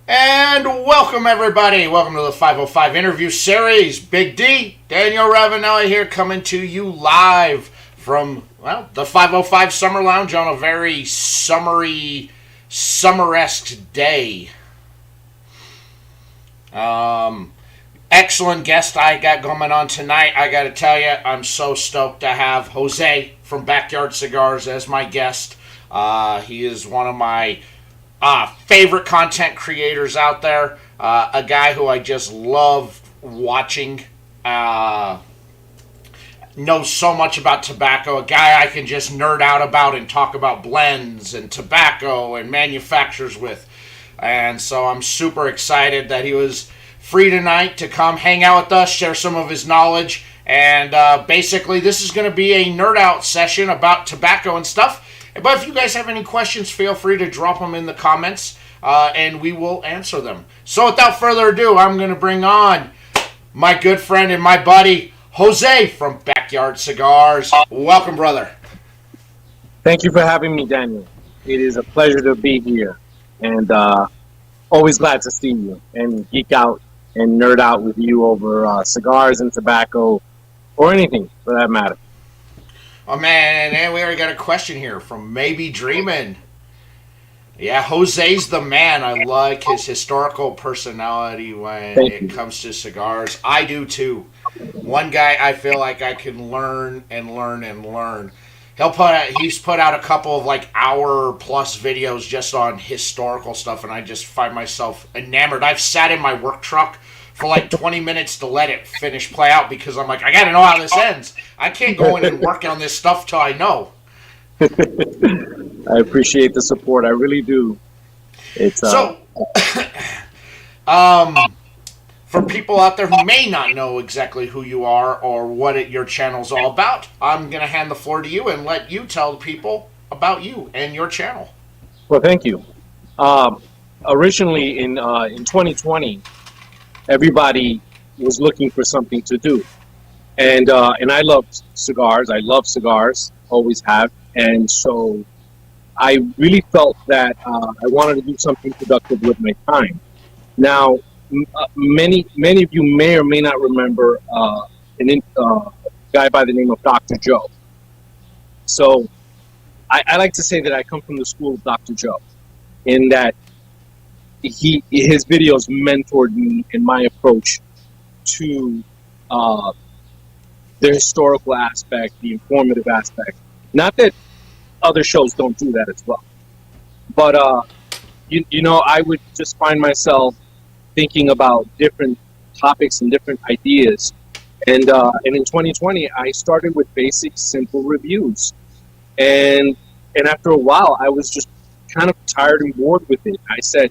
And welcome, everybody. Welcome to the 505 interview series. Big D, Daniel Ravenelli here, coming to you live from, the 505 Summer Lounge on a very summery, summer-esque day. Excellent guest I got coming on tonight. I got to tell you, I'm so stoked to have Jose from Backyard Cigars as my guest. He is one of my favorite content creators out there. A guy who I just love watching. Knows so much about tobacco. A guy I can just nerd out about and talk about blends and tobacco and manufacturers with. And so I'm super excited that he was free tonight to come hang out with us, share some of his knowledge. And basically, this is going to be a nerd out session about tobacco and stuff. But if you guys have any questions, feel free to drop them in the comments, and we will answer them. So without further ado, I'm going to bring on my good friend and my buddy, Jose from Backyard Cigars. Welcome, brother. Thank you for having me, Daniel. It is a pleasure to be here, and always glad to see you and geek out and nerd out with you over cigars and tobacco, or anything for that matter. Oh, man, and we already got a question here from Maybe Dreamin'. Yeah, Jose's the man. I like his historical personality when it comes to cigars. I do, too. One guy I feel like I can learn and learn and learn. He's put out a couple of hour-plus videos just on historical stuff, and I just find myself enamored. I've sat in my work truck for 20 minutes to let it play out because I'm like, I gotta know how this ends. I can't go in and work on this stuff till I know. I appreciate the support. I really do. It's so, for people out there who may not know exactly who you are or what your channel's all about, I'm gonna hand the floor to you and let you tell people about you and your channel. Well, thank you. Originally in 2020, everybody was looking for something to do, and I love cigars. I love cigars, always have, and so I really felt that I wanted to do something productive with my time. Now, many of you may or may not remember a guy by the name of Dr. Joe. So I like to say that I come from the school of Dr. Joe, in that his videos mentored me in my approach to the historical aspect, the informative aspect. Not that other shows don't do that as well, but I would just find myself thinking about different topics and different ideas, and in 2020 I started with basic, simple reviews, and after a while I was just kind of tired and bored with it. I said,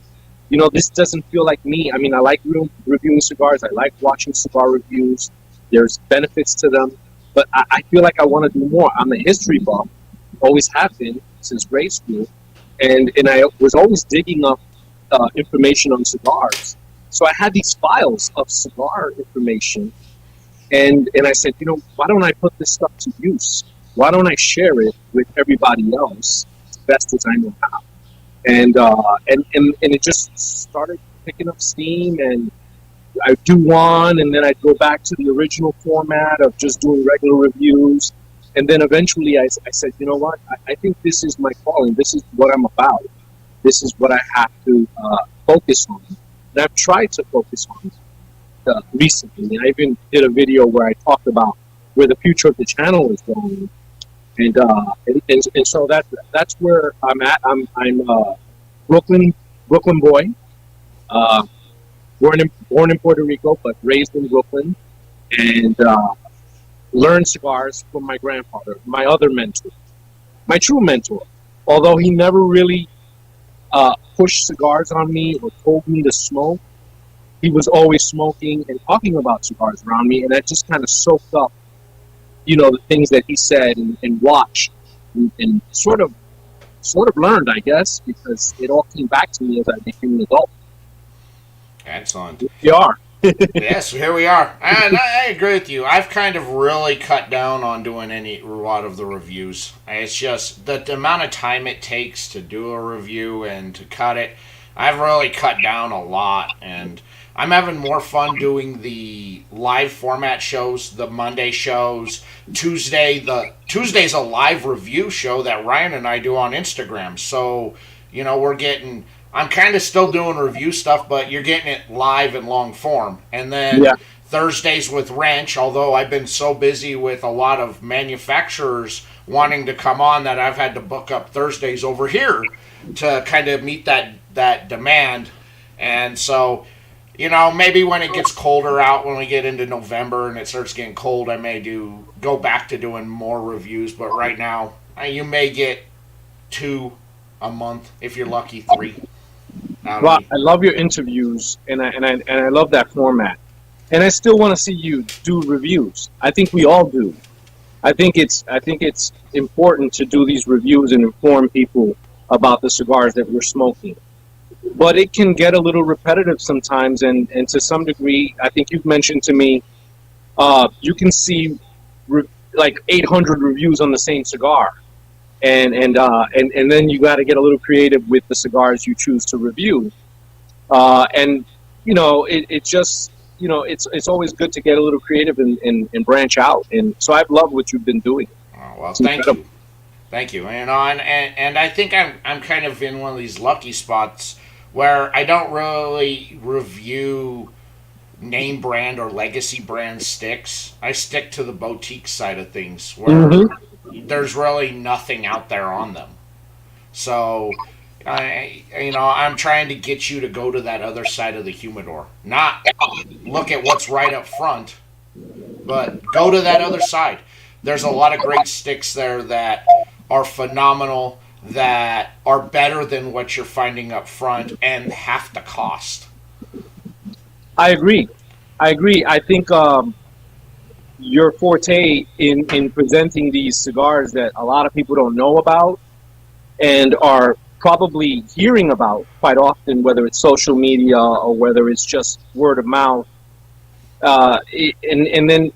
this doesn't feel like me. I mean, I like reviewing cigars. I like watching cigar reviews. There's benefits to them. But I feel like I want to do more. I'm a history buff. Always have been since grade school. And I was always digging up information on cigars. So I had these files of cigar information. And I said, why don't I put this stuff to use? Why don't I share it with everybody else as best as I know how? And it just started picking up steam, and I'd do one, and then I'd go back to the original format of just doing regular reviews. And then eventually I said, you know what, I think this is my calling. This is what I'm about. This is what I have to focus on. And I've tried to focus on recently. And I even did a video where I talked about where the future of the channel is going. And so that's where I'm at. I'm a Brooklyn boy, born in Puerto Rico, but raised in Brooklyn, and learned cigars from my grandfather, my other mentor, my true mentor. Although he never really pushed cigars on me or told me to smoke, he was always smoking and talking about cigars around me, and that just kind of soaked up the things that he said and watched and sort of learned, I guess, because it all came back to me as I became an adult. Excellent. Here we are. Yes, here we are. And I agree with you. I've kind of really cut down on doing a lot of the reviews. It's just the amount of time it takes to do a review and to cut it. I've really cut down a lot, and I'm having more fun doing the live format shows, the Monday shows. Tuesday's a live review show that Ryan and I do on Instagram. So, we're getting. I'm kind of still doing review stuff, but you're getting it live in long form. And then Yeah. Thursdays with Wrench, although I've been so busy with a lot of manufacturers wanting to come on that I've had to book up Thursdays over here to kind of meet that demand. And so, maybe when it gets colder out, when we get into November and it starts getting cold, I may go back to doing more reviews. But right now, you may get 2 a month if you're lucky, 3. Well, I love your interviews, and I love that format. And I still want to see you do reviews. I think we all do. I think it's important to do these reviews and inform people about the cigars that we're smoking. But it can get a little repetitive sometimes, and to some degree, I think you've mentioned to me, you can see like 800 reviews on the same cigar, and then you got to get a little creative with the cigars you choose to review, and it just it's always good to get a little creative and branch out, and so I've loved what you've been doing. Oh, well, thank you. And I think I'm kind of in one of these lucky spots where I don't really review name brand or legacy brand sticks. I stick to the boutique side of things where there's really nothing out there on them. So, I'm trying to get you to go to that other side of the humidor. Not look at what's right up front, but go to that other side. There's a lot of great sticks there that are phenomenal, that are better than what you're finding up front and half the cost. I agree. I think your forte in presenting these cigars that a lot of people don't know about and are probably hearing about quite often, whether it's social media or whether it's just word of mouth, and then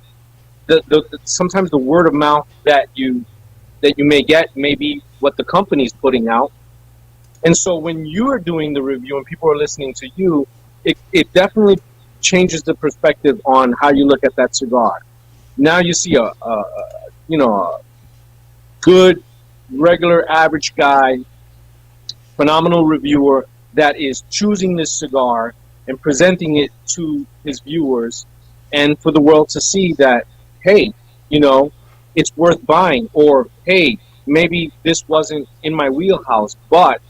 sometimes the word of mouth that you may get may be what the company's putting out. And so when you're doing the review and people are listening to you, it definitely changes the perspective on how you look at that cigar. Now you see a good, regular, average guy, phenomenal reviewer that is choosing this cigar and presenting it to his viewers, and for the world to see that, hey, it's worth buying, or hey, maybe this wasn't in my wheelhouse, but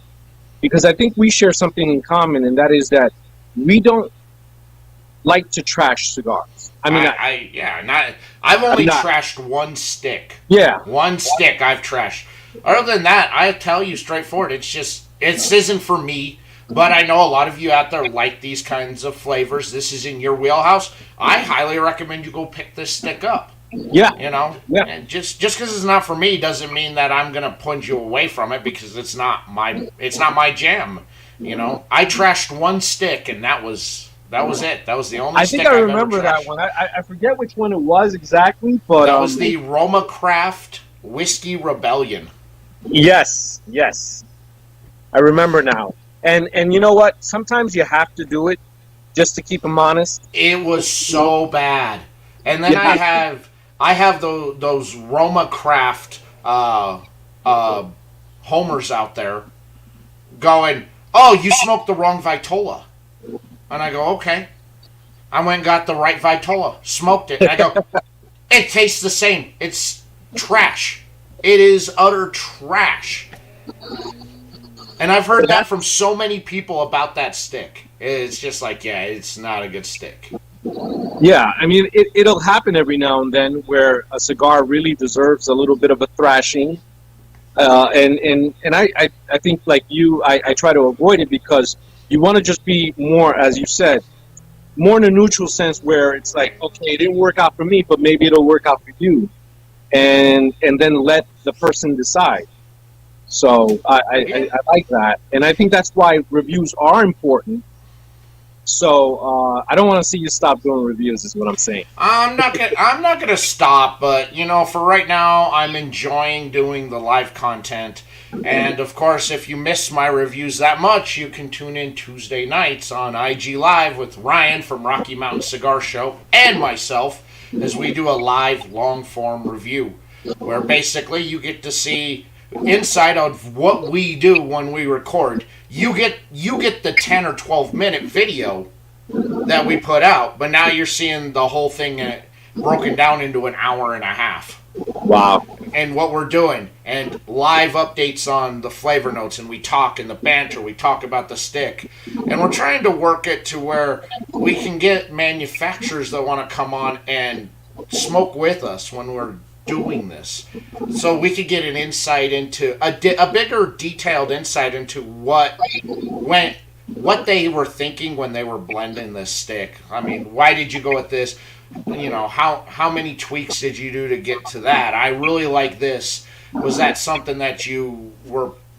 because I think we share something in common, and that is that we don't like to trash cigars. I've only trashed one stick. Yeah. One stick I've trashed. Other than that, I tell you straightforward, it isn't for me. But I know a lot of you out there like these kinds of flavors. This is in your wheelhouse. I highly recommend you go pick this stick up. Yeah. Yeah. And just because it's not for me doesn't mean that I'm gonna punch you away from it, because it's not my jam. I trashed one stick, and that was it. That was the only. I stick think I I've remember ever that trashed. one. I forget which one it was exactly, but That was the Roma Craft Whiskey Rebellion. Yes. I remember now. And you know what? Sometimes you have to do it just to keep them honest. It was so bad. And then Yeah. I have those Roma Craft homers out there going, "Oh, you smoked the wrong Vitola." And I go, "Okay." I went and got the right Vitola, smoked it, and I go, "It tastes the same. It's trash. It is utter trash." And I've heard that from so many people about that stick. It's just like, yeah, it's not a good stick. Yeah, I mean, it'll happen every now and then where a cigar really deserves a little bit of a thrashing. And I think, like you, I try to avoid it because you want to just be more, as you said, more in a neutral sense where it's like, okay, it didn't work out for me, but maybe it'll work out for you. And then let the person decide. So I like that. And I think that's why reviews are important. So I don't want to see you stop doing reviews, is what I'm saying. I'm not gonna stop, but for right now, I'm enjoying doing the live content. And of course, if you miss my reviews that much, you can tune in Tuesday nights on IG Live with Ryan from Rocky Mountain Cigar Show and myself as we do a live long form review where basically you get to see inside of what we do when we record. You get the 10 or 12 minute video that we put out, but now you're seeing the whole thing broken down into an hour and a half. Wow. And what we're doing, and live updates on the flavor notes, and we talk in the banter, we talk about the stick. And we're trying to work it to where we can get manufacturers that want to come on and smoke with us when we're doing this. So we could get an insight into, a bigger detailed insight into what they were thinking when they were blending this stick. I mean, why did you go with this? You know, how many tweaks did you do to get to that? I really like this. Was that something that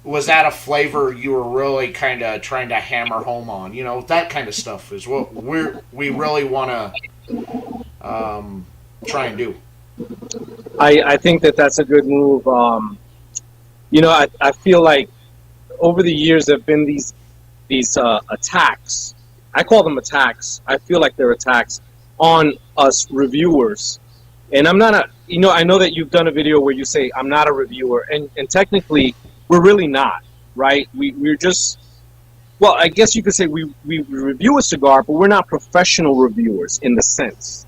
was that a flavor you were really kind of trying to hammer home on? You know, that kind of stuff is what we really want to try and do. I think that's a good move. You know, I feel like over the years there have been these attacks. I call them attacks. I feel like they're attacks on us reviewers. And I'm not I know that you've done a video where you say I'm not a reviewer, and technically we're really not, right? We're just, well, I guess you could say we review a cigar, but we're not professional reviewers in the sense.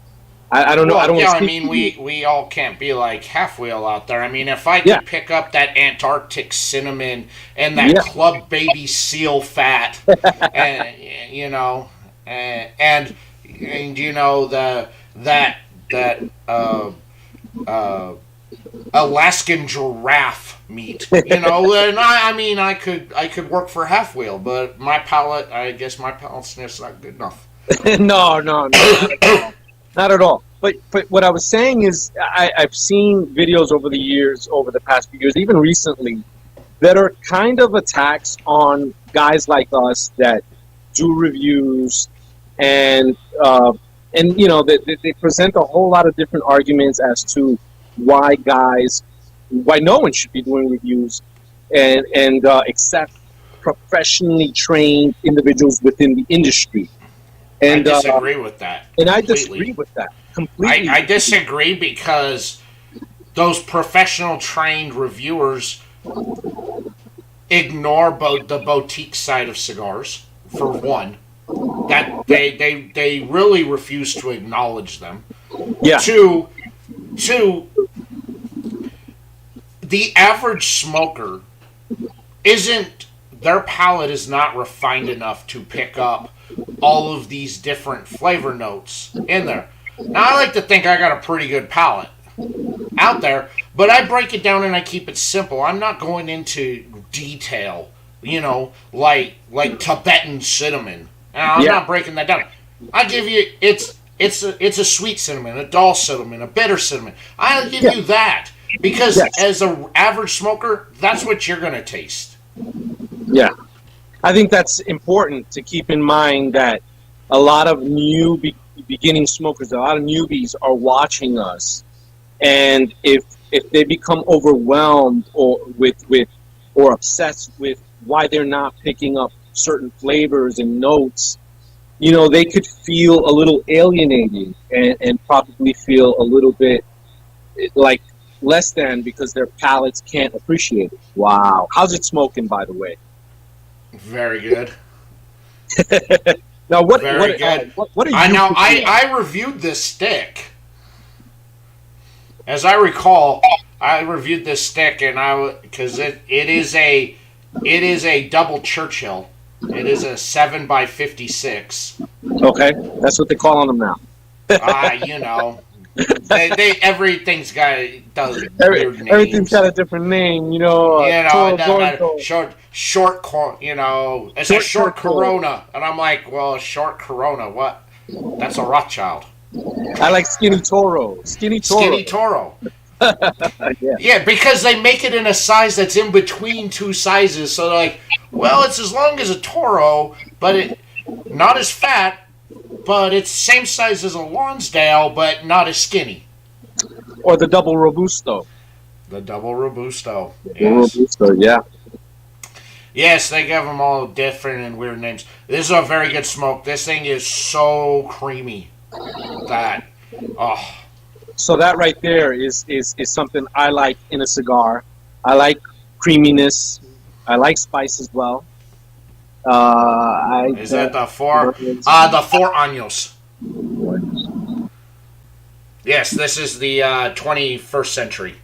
I don't know. Well, I don't. Yeah, I mean, we all can't be like Half Wheel out there. I mean, if I could pick up that Antarctic cinnamon and that Club Baby Seal fat, and you know, and you know that Alaskan giraffe meat, you know, and I mean, I could work for Half Wheel, but my palate, I guess my palate's just not good enough. No, not at all. Not at all. But what I was saying is I've seen videos over the years, over the past few years, even recently, that are kind of attacks on guys like us that do reviews, and you know, they present a whole lot of different arguments as to why no one should be doing reviews, and except professionally trained individuals within the industry. And I disagree with that. And I disagree with that completely. I disagree because those professional trained reviewers ignore the boutique side of cigars, for one. That they really refuse to acknowledge them. Yeah. Two, the average smoker their palate is not refined enough to pick up all of these different flavor notes in there. Now, I like to think I got a pretty good palate out there, but I break it down and I keep it simple. I'm not going into detail, you know, like Tibetan cinnamon. I'm not breaking that down. I give you it's a sweet cinnamon, a dull cinnamon, a bitter cinnamon. I'll give you that because as an average smoker, that's what you're going to taste. Yeah. I think that's important to keep in mind, that a lot of beginning smokers, a lot of newbies are watching us, and if they become overwhelmed or obsessed with why they're not picking up certain flavors and notes, you know, they could feel a little alienated and probably feel a little bit like less than because their palates can't appreciate it. Wow. How's it smoking, by the way? Very good. Now, what are you? I reviewed this stick. As I recall, I reviewed this stick, and because it is a double Churchill. It is a 7x56. Okay, that's what they call on them now. You know, everything's got weird names. Everything's got a different name, you know. Short, you know, it's a short Corona, and I'm like, well, a short Corona, what? That's a Rothschild. I like Skinny Toro. Skinny Toro. Yeah, because they make it in a size that's in between two sizes, so they're like, well, it's as long as a Toro, but not as fat, but it's the same size as a Lonsdale, but not as skinny. Or the double Robusto. The double Robusto. Yes. Robusto, yeah. Yes, they give them all different and weird names. This is a very good smoke. This thing is so creamy that, oh, So that right there is something I like in a cigar. I like creaminess. I like spice as well. is that the four? The four años. Yes, this is the 21st century.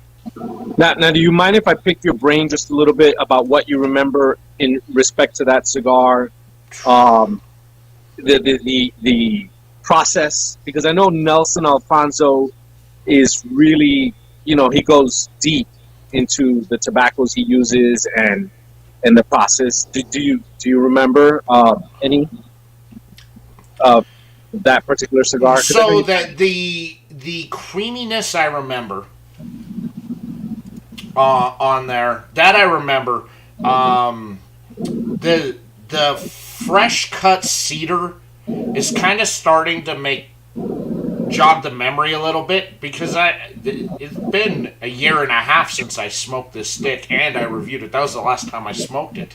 Now, do you mind if I pick your brain just a little bit about what you remember in respect to that cigar? The process, because I know Nelson Alfonso is really, he goes deep into the tobaccos he uses and the process. Do you remember any of that particular cigar? So that the creaminess I remember on there, that I remember. The fresh cut cedar is kind of starting to jog the memory a little bit, because it's been a year and a half since I smoked this stick and I reviewed it. That was the last time I smoked it.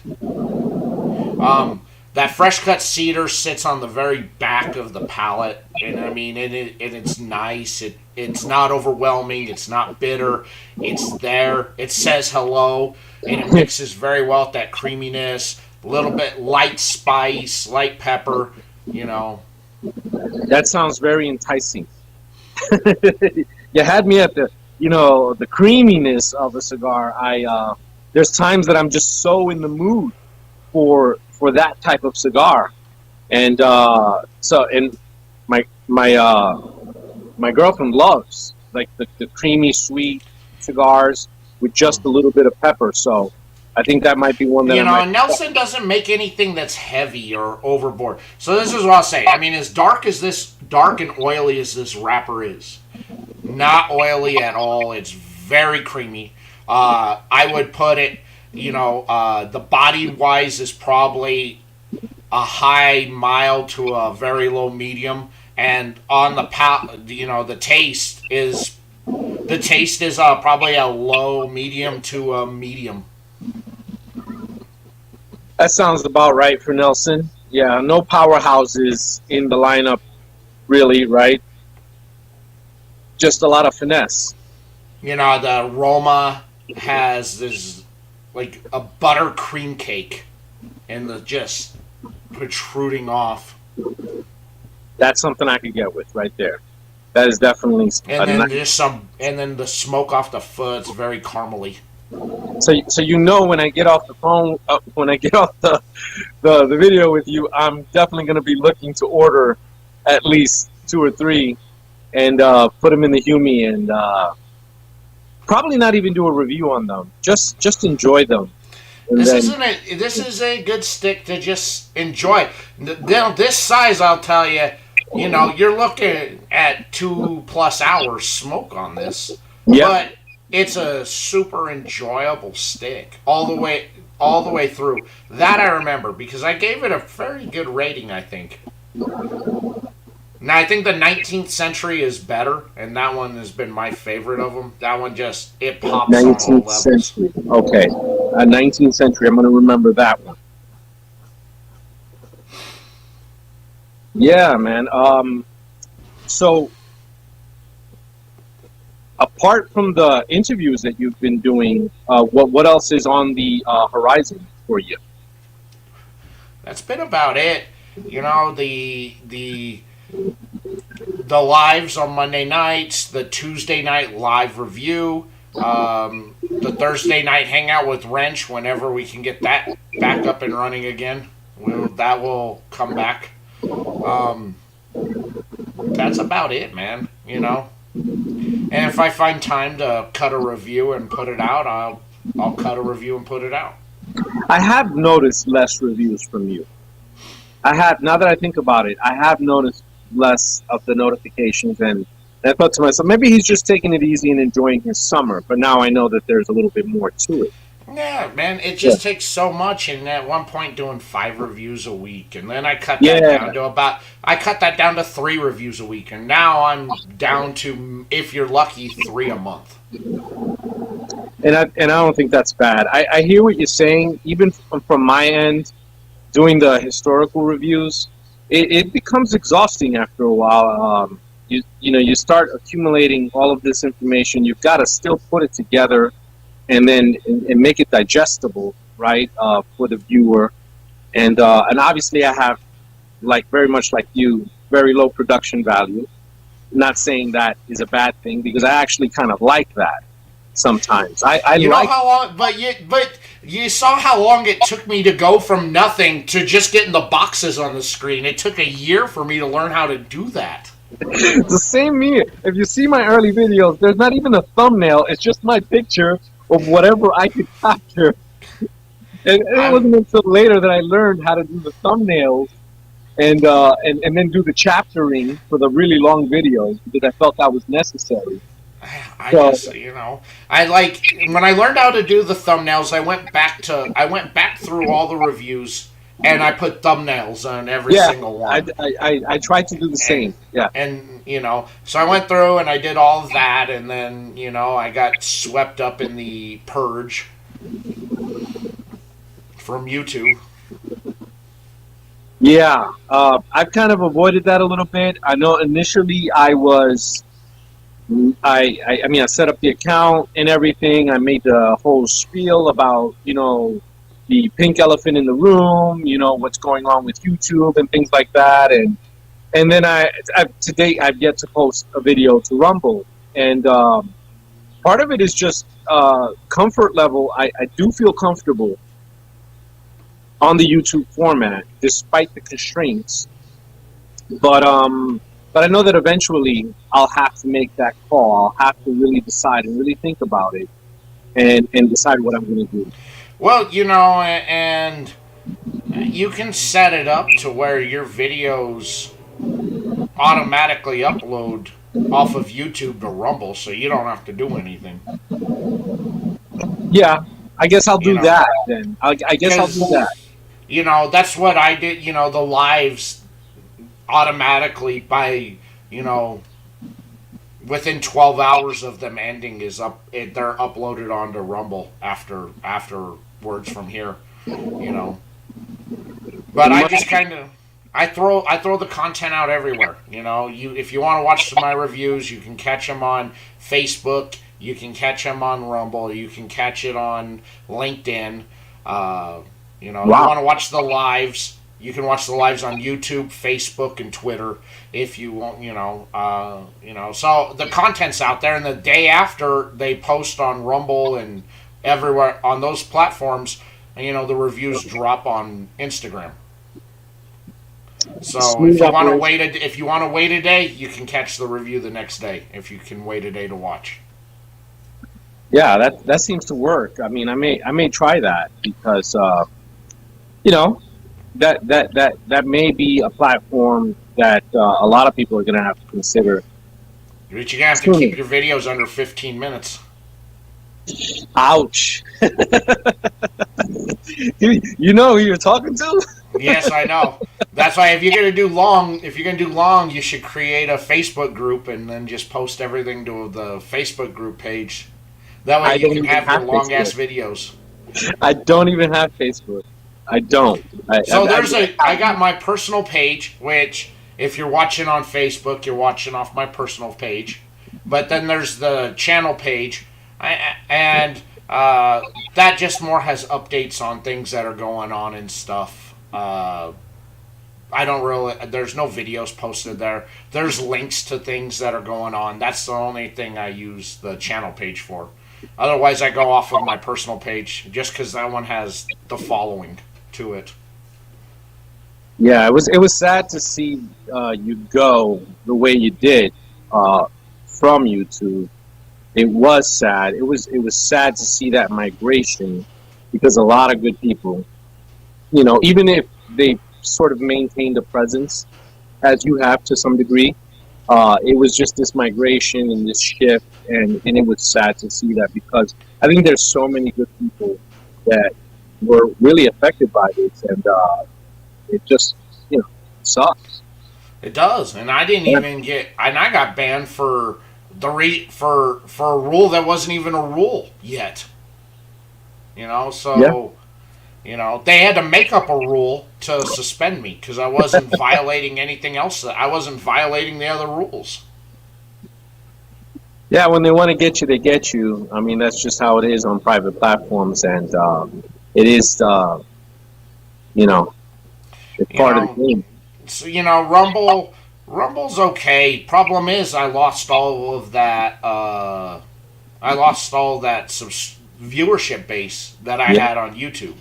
That fresh cut cedar sits on the very back of the palate, and I mean, it's nice. It's not overwhelming. It's not bitter. It's there. It says hello, and it mixes very well with that creaminess. A little bit light spice, light pepper. That sounds very enticing. You had me at the creaminess of a cigar. There's times that I'm just so in the mood for that type of cigar, and my girlfriend loves like the creamy sweet cigars with just a little bit of pepper. So I think that might be one that Nelson doesn't make anything that's heavy or overboard. So this is what I'll say. I mean, as dark and oily as this wrapper is, not oily at all. It's very creamy. I would put it, the body wise is probably a high mild to a very low medium, and on the taste is probably a low medium to a medium. That sounds about right for Nelson. Yeah, no powerhouses in the lineup, really, right? Just a lot of finesse. The aroma has this like a buttercream cake, and the just protruding off. That's something I could get with right there. That is definitely. And then the smoke off the foot's very caramely. So when I get off the phone, when I get off the video with you, I'm definitely going to be looking to order at least 2 or 3, and put them in the Humi, and probably not even do a review on them. Just enjoy them. This is a good stick to just enjoy. Now, this size, I'll tell you, you're looking at 2+ hours smoke on this. Yeah. But it's a super enjoyable stick all the way through. That I remember, because I gave it a very good rating, I think. Now, I think the 19th century is better, and that one has been my favorite of them. That one it pops on all levels. 19th century. Okay. 19th century. I'm going to remember that one. Yeah, man. So, apart from the interviews that you've been doing, what else is on the horizon for you? That's been about it. The lives on Monday nights, the Tuesday night live review, the Thursday night hangout with Wrench whenever we can get that back up and running again. That will come back. That's about it, man. And if I find time to cut a review and put it out, I'll cut a review and put it out. I have noticed less reviews from you. Now that I think about it, I have noticed less of the notifications, and I thought to myself, maybe he's just taking it easy and enjoying his summer. But now I know that there's a little bit more to it. Yeah, man, it just takes so much. And at one point, doing 5 reviews a week, and then I cut that down to 3 reviews a week, and now I'm down to, if you're lucky, 3 a month. and I don't think that's bad. I hear what you're saying. Even from my end, doing the historical reviews, it becomes exhausting after a while. You know, you start accumulating all of this information. You've got to still put it together and then and make it digestible, right, for the viewer. And obviously, I have, like, very much like you, very low production value. Not saying that is a bad thing, because I actually kind of like that sometimes. I You know like. how long, but you saw how long it took me to go from nothing to just getting the boxes on the screen. It took a year for me to learn how to do that. It's the same me. If you see my early videos, there's not even a thumbnail. It's just my picture of whatever I could capture. And it I'm wasn't until later that I learned how to do the thumbnails and then do the chaptering for the really long videos, because I felt that was necessary. I So just, I like when I learned how to do the thumbnails. I went back through all the reviews and I put thumbnails on every yeah, single I, one. I tried to do the same. And Yeah. so I went through and I did all of that, and then I got swept up in the purge from YouTube. Yeah, I've kind of avoided that a little bit. I know initially I mean, I set up the account and everything. I made the whole spiel about, the pink elephant in the room, what's going on with YouTube and things like that. And then to date, I've yet to post a video to Rumble. And part of it is just comfort level. I do feel comfortable on the YouTube format, despite the constraints. But I know that eventually I'll have to make that call. I'll have to really decide and really think about it, and decide what I'm going to do. Well, and you can set it up to where your videos automatically upload off of YouTube to Rumble, so you don't have to do anything. Yeah, I guess I'll You do know, that then. I guess I'll do because that. that's what I did. The lives automatically by within 12 hours of them ending they're uploaded onto Rumble afterwards from here. You know, but I just kind of. I throw the content out everywhere. If you want to watch my reviews, you can catch them on Facebook. You can catch them on Rumble. You can catch it on LinkedIn. If you want Wow. to watch the lives, you can watch the lives on YouTube, Facebook, and Twitter. If you want, So the content's out there, and the day after they post on Rumble and everywhere on those platforms, the reviews drop on Instagram. So Smooth operation. if you want to wait a day, you can catch the review the next day. If you can wait a day to watch. Yeah, that seems to work. I mean, I may try that, because you know that may be a platform that a lot of people are going to have to consider But you're gonna have to keep sooner. your videos under 15 minutes. Ouch! You know who you're talking to? Yes, I know. That's why if you're gonna do long, you should create a Facebook group and then just post everything to the Facebook group page. That way I you don't can even have your have long ass Facebook. videos. I don't even have Facebook. I don't. So I I got my personal page, which if you're watching on Facebook, you're watching off my personal page. But then there's the channel page, and that just more has updates on things that are going on and stuff. I don't really. There's no videos posted there. There's links to things that are going on. That's the only thing I use the channel page for. Otherwise, I go off of my personal page just because that one has the following to it. Yeah, it was sad to see you go the way you did from YouTube. It was sad. It was sad to see that migration, because a lot of good people, even if they sort of maintained a presence as you have to some degree, it was just this migration and this shift, and it was sad to see that, because I think there's so many good people that were really affected by this, and it just sucks. It does, and I didn't even get, and I got banned for for a rule that wasn't even a rule yet. Yeah. So they had to make up a rule to suspend me because I wasn't violating anything else. I wasn't violating the other rules. Yeah, when they want to get you, they get you. I mean, that's just how it is on private platforms, and it is, you know, it's You part of the know, game. so Rumble's okay. Problem is, I lost all of that. I lost all that viewership base that I Yeah, had on YouTube.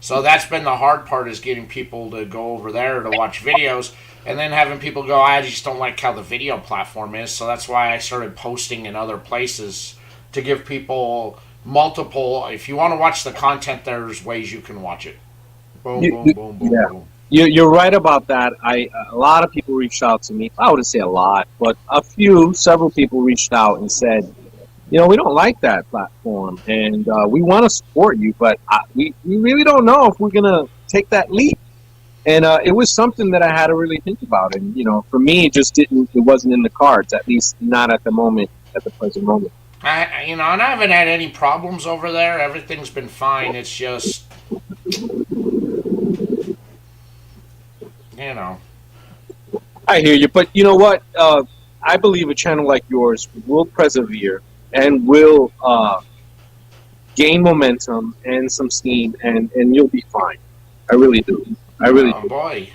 So that's been the hard part, is getting people to go over there to watch videos, and then having people go, I just don't like how the video platform is. So that's why I started posting in other places to give people multiple. If you want to watch the content, there's ways you can watch it. Boom, boom, boom, boom, yeah. boom. You're right about that. A lot of people reached out to me. I wouldn't say a lot, but several people reached out and said, we don't like that platform, and we want to support you, but we really don't know if we're gonna take that leap. And it was something that I had to really think about. And for me, it wasn't in the cards, at least not at the moment, at the present moment. And I haven't had any problems over there. Everything's been fine. It's just, you know, I hear you, but you know what? I believe a channel like yours will persevere and will gain momentum and some steam, and you'll be fine. I really do. I really oh do. boy.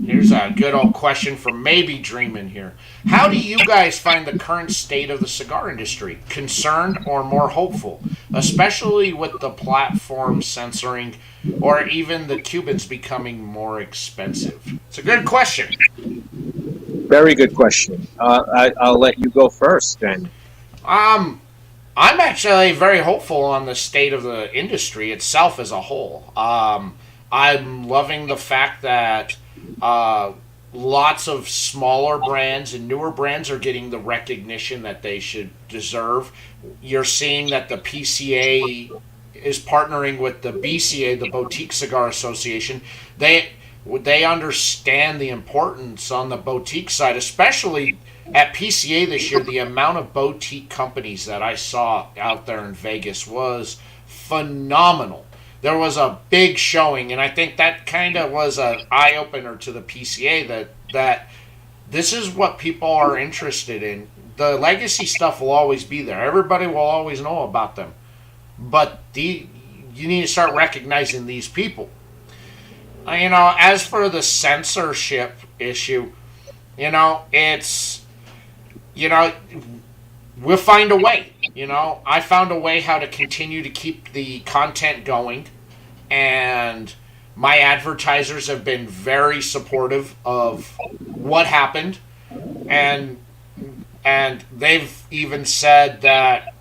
Here's a good old question from Maybe Dreamin' here. How do you guys find the current state of the cigar industry? Concerned or more hopeful? Especially with the platform censoring or even the Cubans becoming more expensive? It's a good question. Very good question. I'll let you go first, then. Um, I'm actually very hopeful on the state of the industry itself as a whole. I'm loving the fact that uh, lots of smaller brands and newer brands are getting the recognition that they should deserve. You're seeing that the PCA is partnering with the BCA, the Boutique Cigar Association. They understand the importance on the boutique side, especially at PCA this year. The amount of boutique companies that I saw out there in Vegas was phenomenal. There was a big showing, and I think that kind of was an eye opener to the PCA that this is what people are interested in. The legacy stuff will always be there. Everybody will always know about them, but you need to start recognizing these people. As for the censorship issue, it's you know, we'll find a way. I found a way how to continue to keep the content going, and my advertisers have been very supportive of what happened, and they've even said that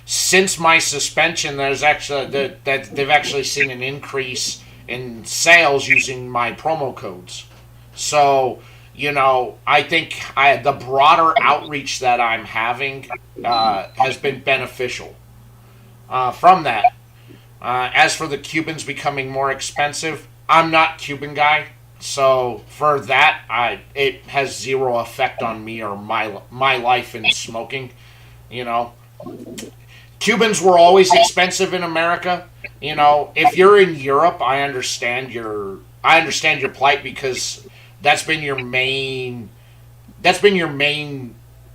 since my suspension, there's actually that they've actually seen an increase in sales using my promo codes. So, I think the broader outreach that I'm having has been beneficial from that. As for the Cubans becoming more expensive, I'm not Cuban guy, so for that, it has zero effect on me or my life in smoking. You know, Cubans were always expensive in America. If you're in Europe, I understand your plight, because that's been your main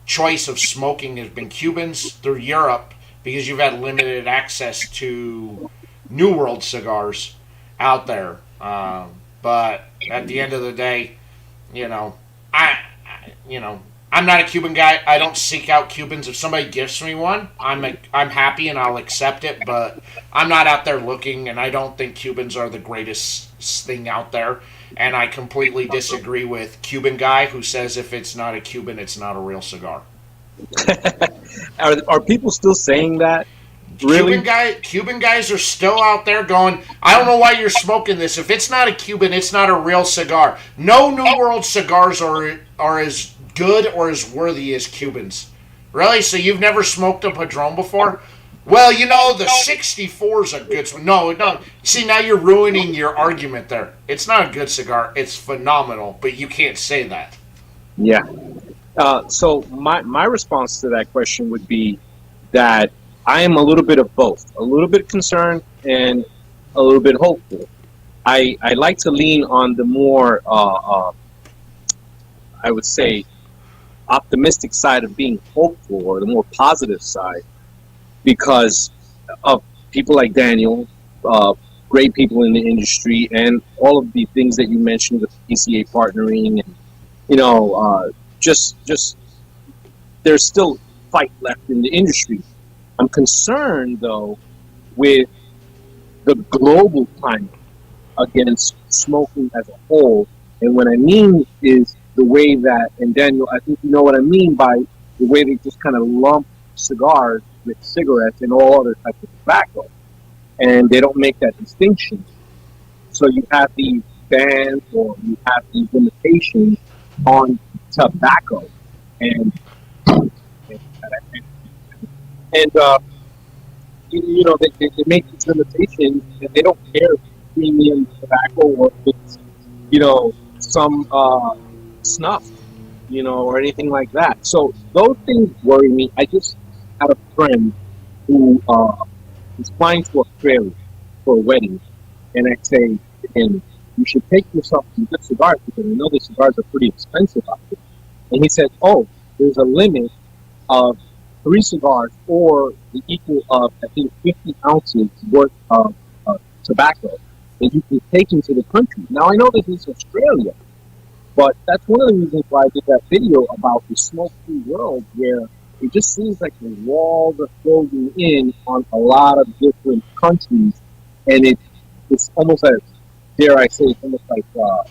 choice of smoking has been Cubans through Europe, because you've had limited access to New World cigars out there. But at the end of the day, you know, I'm not a Cuban guy. I don't seek out Cubans. If somebody gives me one, I'm happy and I'll accept it. But I'm not out there looking, and I don't think Cubans are the greatest thing out there. And I completely disagree with Cuban guy who says if it's not a Cuban, it's not a real cigar. Are people still saying that? Really? Cuban guys are still out there going, I don't know why you're smoking this. If it's not a Cuban, it's not a real cigar. No New World cigars are as good or as worthy as Cubans. Really? So you've never smoked a Padron before? Well, the 64 is a good one. No, no. See, now you're ruining your argument there. It's not a good cigar. It's phenomenal, but you can't say that. Yeah. So my response to that question would be that I am a little bit of both, a little bit concerned and a little bit hopeful. I like to lean on the more, I would say, optimistic side of being hopeful, or the more positive side, because of people like Daniel, uh, great people in the industry, and all of the things that you mentioned with PCA partnering, and you know, just there's still fight left in the industry. I'm concerned though with the global climate against smoking as a whole. And what I mean is the way that, and Daniel, I think you know what I mean by the way they just kind of lump cigars with cigarettes and all other types of tobacco. And they don't make that distinction. So you have these bans, or you have these limitations on tobacco. And, and you know, they make these limitations, and they don't care if it's premium tobacco or if it's, you know, some snuff, you know, or anything like that. So those things worry me. I just had a friend who is flying to Australia for a wedding, and I say to him, you should take yourself some good cigars, because I know the cigars are pretty expensive out there. And he said, oh, there's a limit of 3 cigars, or the equal of, I think, 50 ounces worth of tobacco that you can take into the country. Now, I know this is Australia, but that's one of the reasons why I did that video about the smoke-free world, where it just seems like the walls are closing in on a lot of different countries, and it's almost as, dare I say, it's almost like a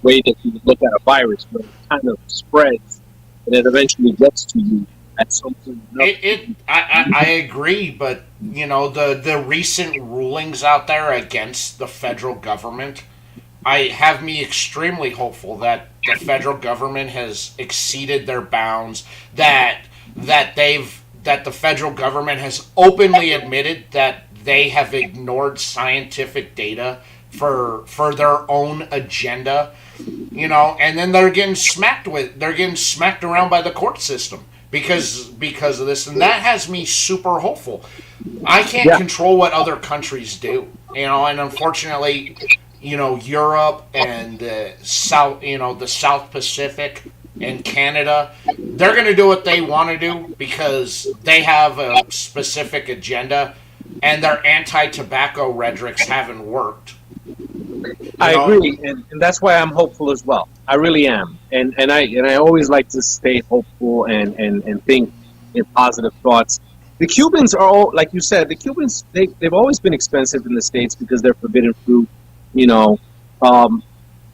way that you would look at a virus, where it kind of spreads, and it eventually gets to you at some point. I agree, but you know, the recent rulings out there against the federal government, I have me extremely hopeful that the federal government has exceeded their bounds, that the federal government has openly admitted that they have ignored scientific data for their own agenda, you know, and then they're getting smacked around by the court system because of this, and that has me super hopeful. I can't control what other countries do, you know, and unfortunately, you know, Europe and the South Pacific and Canada, they're going to do what they want to do because they have a specific agenda, and their anti-tobacco rhetorics haven't worked. I agree, and that's why I'm hopeful as well. I really am, and I always like to stay hopeful and think in positive thoughts. The Cubans are all, like you said, the Cubans they've always been expensive in the States because they're forbidden fruit. You know,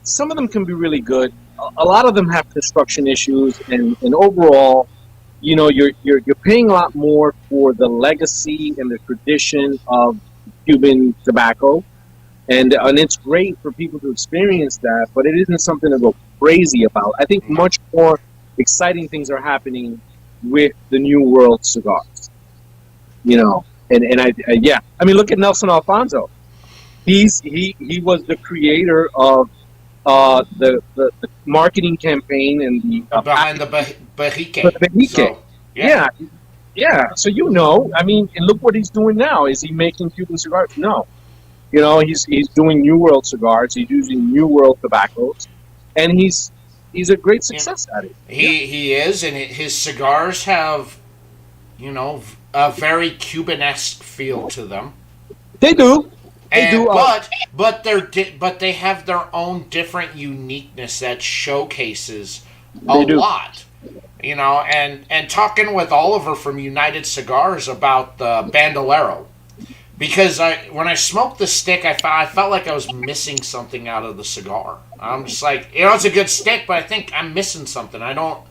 some of them can be really good. A lot of them have construction issues, and overall, you know, you're paying a lot more for the legacy and the tradition of Cuban tobacco. And it's great for people to experience that, but it isn't something to go crazy about. I think much more exciting things are happening with the New World cigars. You know, I mean, look at Nelson Alfonso. He was the creator of the marketing campaign and the behind the Bejique. So, yeah. So you know, I mean, and look what he's doing now. Is he making Cuban cigars? No. You know, he's doing New World cigars. He's using New World tobaccos, and he's a great success at it. He is, and his cigars have, you know, a very Cuban-esque feel to them. They do. But they have their own different uniqueness that showcases a lot. You know, and talking with Oliver from United Cigars about the Bandolero. Because when I smoked the stick, I felt like I was missing something out of the cigar. I'm just like, you know, it's a good stick, but I think I'm missing something. I don't.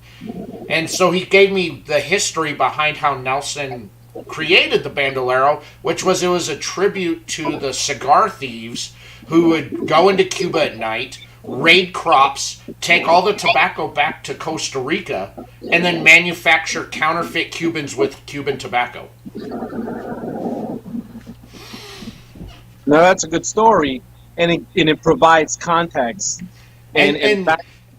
And so he gave me the history behind how Nelson created the Bandolero, which was a tribute to the cigar thieves who would go into Cuba at night, raid crops, take all the tobacco back to Costa Rica, and then manufacture counterfeit Cubans with Cuban tobacco. Now that's a good story, and it provides context. And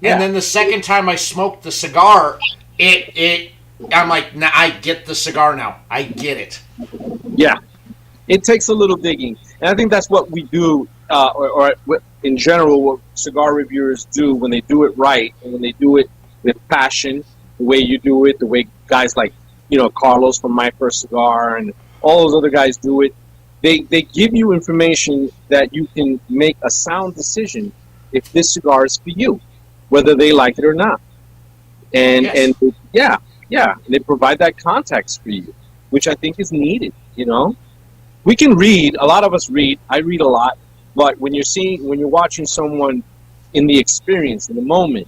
then the second time I smoked the cigar, it I'm like, nah, I get the cigar now. I get it. Yeah, it takes a little digging, and I think that's what we do, or in general, what cigar reviewers do when they do it right, and when they do it with passion, the way you do it, the way guys like Carlos from My First Cigar and all those other guys do it. They give you information that you can make a sound decision if this cigar is for you, whether they like it or not. And Yes. and yeah, they provide that context for you, which I think is needed. We can read. A lot of us read. I read a lot, but when you're watching someone in the experience, in the moment,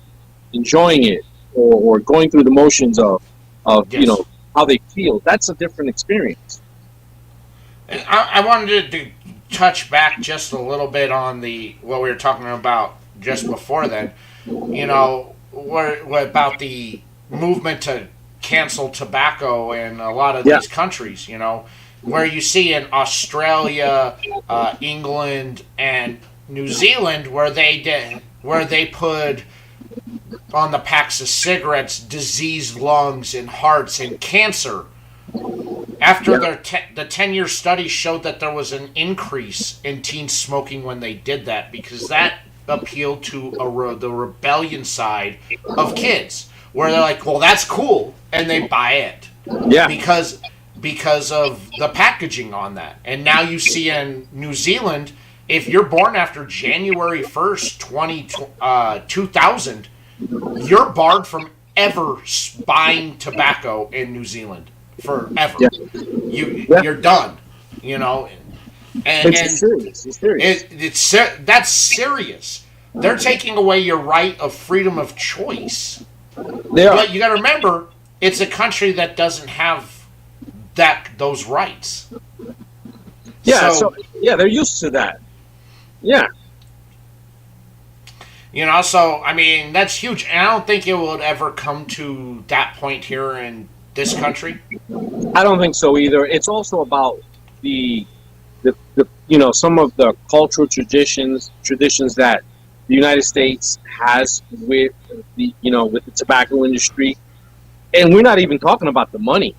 enjoying it, or going through the motions of Yes. how they feel, that's a different experience. And I wanted to touch back just a little bit on what we were talking about just before then. What about the movement to cancel tobacco in a lot of Yeah, these countries? Where you see in Australia, England, and New Zealand, where they put on the packs of cigarettes diseased lungs and hearts and cancer. After yeah, the 10-year study showed that there was an increase in teen smoking when they did that, because that appealed to the rebellion side of kids, where they're like, well, that's cool, and they buy it yeah, because of the packaging on that. And now you see in New Zealand, if you're born after January 1st, 2000, you're barred from ever buying tobacco in New Zealand forever. yeah, yeah. You're done. You know, and It's serious. It's serious. that's serious. They're taking away your right of freedom of choice. They are. But you got to remember, it's a country that doesn't have those rights. Yeah. So, So yeah, they're used to that. Yeah. so I mean that's huge, and I don't think it will ever come to that point here in this country. I don't think so either. It's also about the some of the cultural traditions that the United States has with with the tobacco industry, and we're not even talking about the money.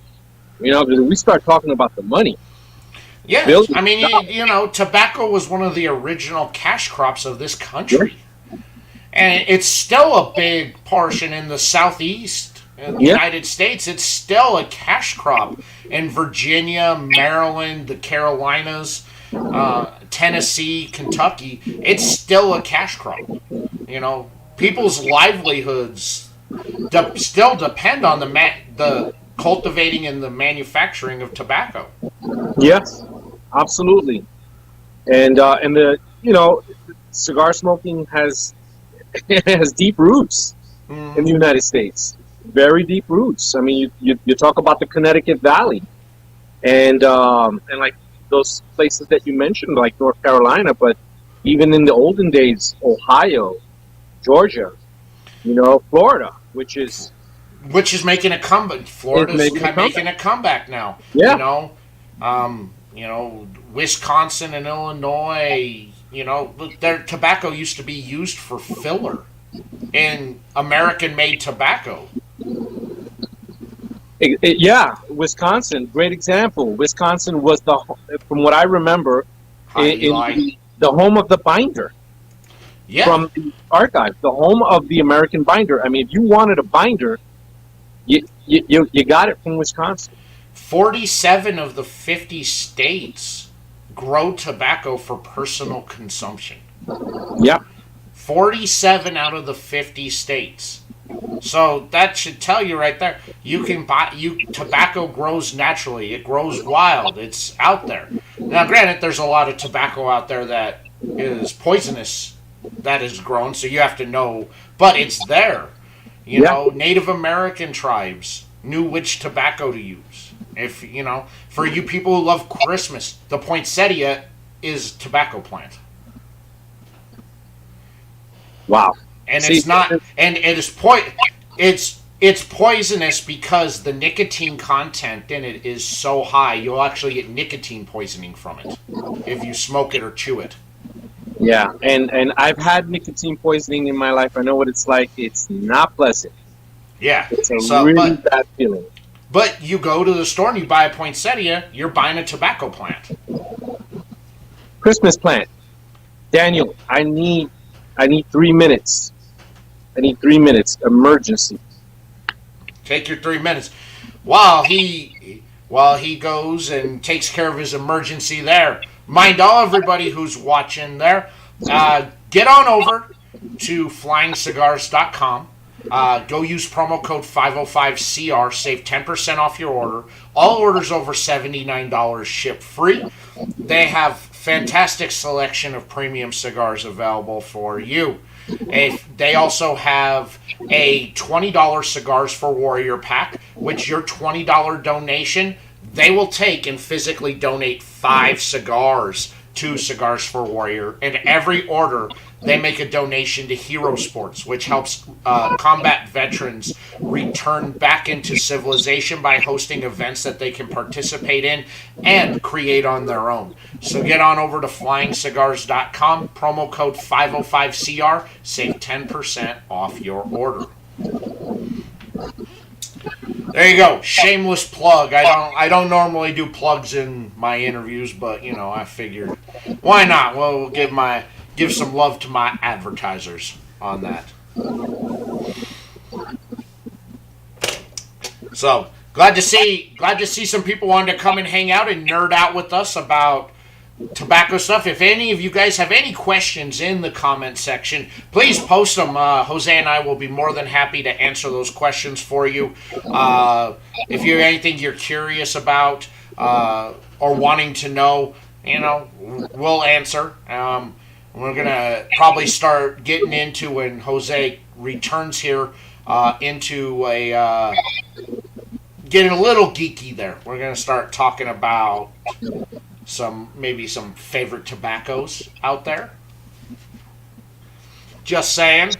Because we start talking about the money. Yeah, Building I mean, stuff. tobacco was one of the original cash crops of this Yeah, country, and it's still a big portion in the southeast in the yeah, United States. It's still a cash crop in Virginia, Maryland, the Carolinas, Tennessee, Kentucky. It's still a cash crop. People's livelihoods still depend on the cultivating and the manufacturing of tobacco. yes, absolutely. And the cigar smoking has has deep roots in the Hmm. United States. Very deep roots. I mean, you talk about the Connecticut Valley, and like those places that you mentioned, like North Carolina, but even in the olden days, Ohio, Georgia, Florida, which Which is making a comeback. is Florida's making a making comeback. a comeback now. Yeah, Wisconsin and Illinois. Their tobacco used to be used for filler in American-made tobacco. yeah. Wisconsin, great example. Wisconsin was from what I remember, Hi, in Eli. the home of the binder. Yeah, From the archive, the home of the American binder. I mean, if you wanted a binder, you got it from Wisconsin. 47 of the 50 states grow tobacco for personal consumption. Yeah, 47 out of the 50 states. So that should tell you right there. You can buy tobacco grows naturally. It grows wild. It's out there. Now, granted, there's a lot of tobacco out there that is poisonous that is grown, so you have to know. But it's there. yeah, Native American tribes knew which tobacco to use. If for you people who love Christmas, the poinsettia is tobacco plant. wow. And See, it's not, and it's poisonous because the nicotine content in it is so high. You'll actually get nicotine poisoning from it if you smoke it or chew it. yeah, and I've had nicotine poisoning in my life. I know what it's like. It's not pleasant. Yeah. It's a So, really but bad feeling. But you go to the store and you buy a poinsettia, you're buying a tobacco plant. Christmas plant. Daniel, I need 3 minutes. I need 3 minutes. Emergency. Take your 3 minutes. While he goes and takes care of his emergency there. Mind all everybody who's watching there. Get on over to flyingcigars.com. Go use promo code 505CR. Save 10% off your order. All orders over $79 ship free. They have fantastic selection of premium cigars available for you. They also have a $20 Cigars for Warrior pack, which your $20 donation, they will take and physically donate 5 cigars to Cigars for Warrior. And every order, they make a donation to Hero Sports, which helps combat veterans return back into civilization by hosting events that they can participate in and create on their own. So get on over to flyingcigars.com, promo code 505CR, save 10% off your order. There you go. Shameless plug. I don't normally do plugs in my interviews, but I figured why not? Well, we'll give some love to my advertisers on that. So glad to see some people wanted to come and hang out and nerd out with us about tobacco stuff. If any of you guys have any questions in the comment section, please post them. Jose and I will be more than happy to answer those questions for you. If you have anything you're curious about or wanting to know, we'll answer. We're going to probably start getting into, when Jose returns here, into getting a little geeky there. We're going to start talking about maybe some favorite tobaccos out there. Just saying.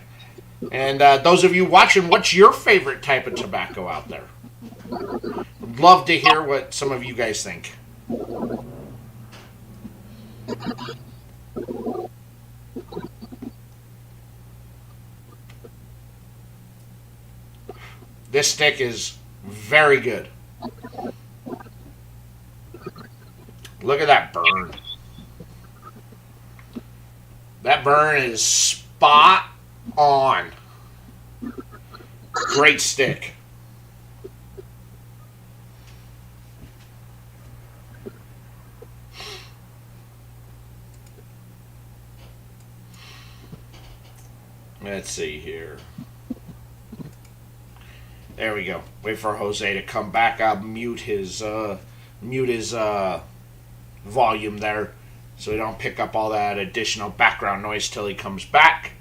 And those of you watching, what's your favorite type of tobacco out there? Love to hear what some of you guys think. This stick is very good. Look at that burn. That burn is spot on. Great stick. Let's see here. There we go. Wait for Jose to come back. I'll mute his volume there so we don't pick up all that additional background noise till he comes back.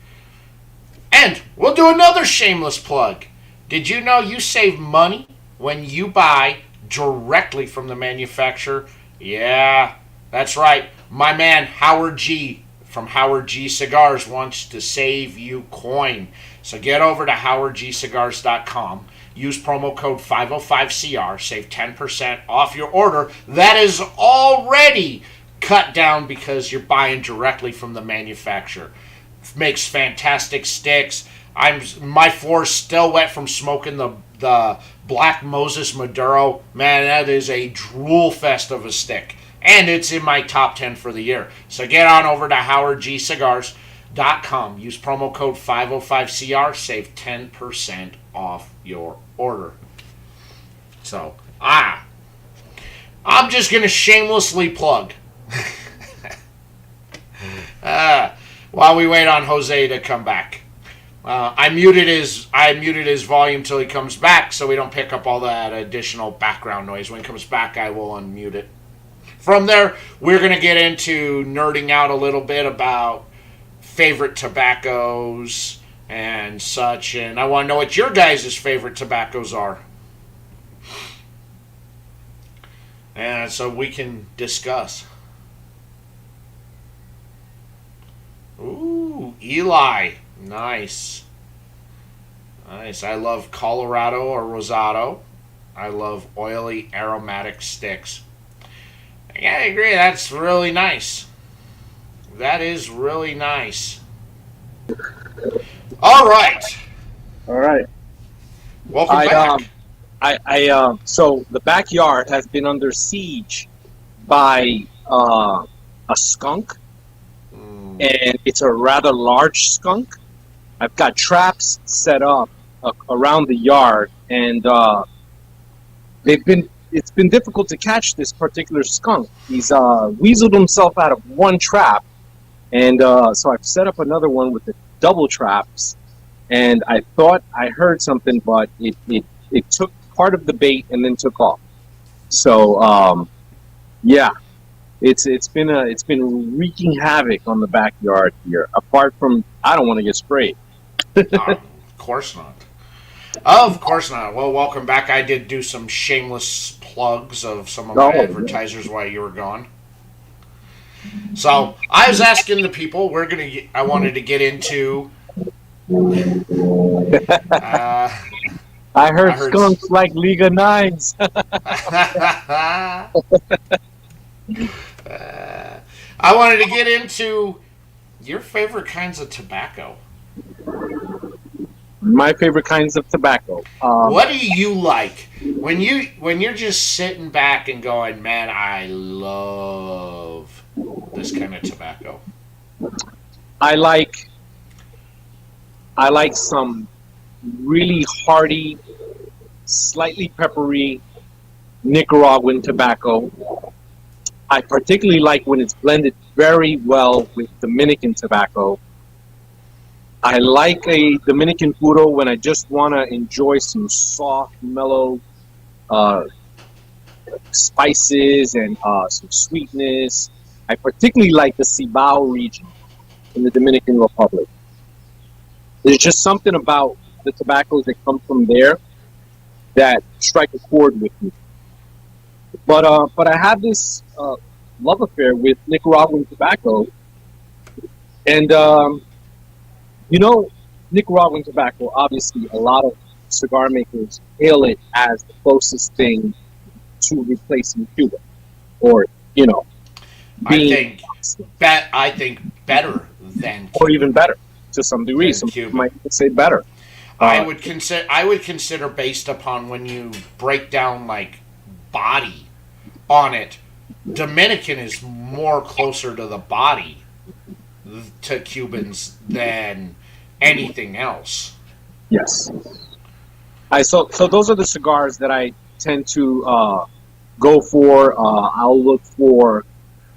And we'll do another shameless plug. Did you know you save money when you buy directly from the manufacturer? Yeah, that's right. My man Howard G from Howard G Cigars wants to save you coin. So get over to howardgcigars.com. Use promo code 505CR. Save 10% off your order. That is already cut down because you're buying directly from the manufacturer. Makes fantastic sticks. My floor's still wet from smoking the Black Moses Maduro. Man, that is a drool fest of a stick. And it's in my top 10 for the year. So get on over to howardgcigars.com. Use promo code 505CR. Save 10% off your order. So, I'm just going to shamelessly plug. While we wait on Jose to come back. I muted his volume till he comes back so we don't pick up all that additional background noise. When he comes back, I will unmute it. From there, we're going to get into nerding out a little bit about favorite tobaccos and such, and I want to know what your guys' favorite tobaccos are. And so we can discuss. Ooh, Eli. Nice. Nice. I love Colorado or Rosado. I love oily aromatic sticks. Yeah, I agree. That's really nice. That is really nice. All right. All right. Welcome back. So the backyard has been under siege by a skunk, Mm. and it's a rather large skunk. I've got traps set up around the yard, and it's been difficult to catch this particular skunk. He's weaseled himself out of one trap, and so I've set up another one with the double traps. And I thought I heard something, but it took part of the bait and then took off. So yeah, it's been wreaking havoc on the backyard here. Apart from, I don't want to get sprayed. Of course not. Of course not. Well, welcome back. I did do some shameless plugs of some of my Oh, advertisers while you were gone. So I was asking the people. I wanted to get into. Uh, I heard I heard skunks like League of Nines. I wanted to get into your favorite kinds of tobacco. My favorite kinds of tobacco. What do you like when you're just sitting back and going, man, I love this kind of tobacco. I like some really hearty, slightly peppery Nicaraguan tobacco. I particularly like when it's blended very well with Dominican tobacco. I like a Dominican puro when I just want to enjoy some soft, mellow spices and some sweetness. I particularly like the Cibao region in the Dominican Republic. There's just something about the tobaccos that come from there that strike a chord with me. But I have this love affair with Nicaraguan tobacco, and Nicaraguan tobacco. Obviously, a lot of cigar makers hail it as the closest thing to replacing Cuba, or being, I think better than or even better to some degree. Some people Cuba. might even say better. I would consider based upon when you break down like body on it, Dominican is more closer to the body to Cubans than anything else. Yes. So those are the cigars that I tend to go for. I'll look for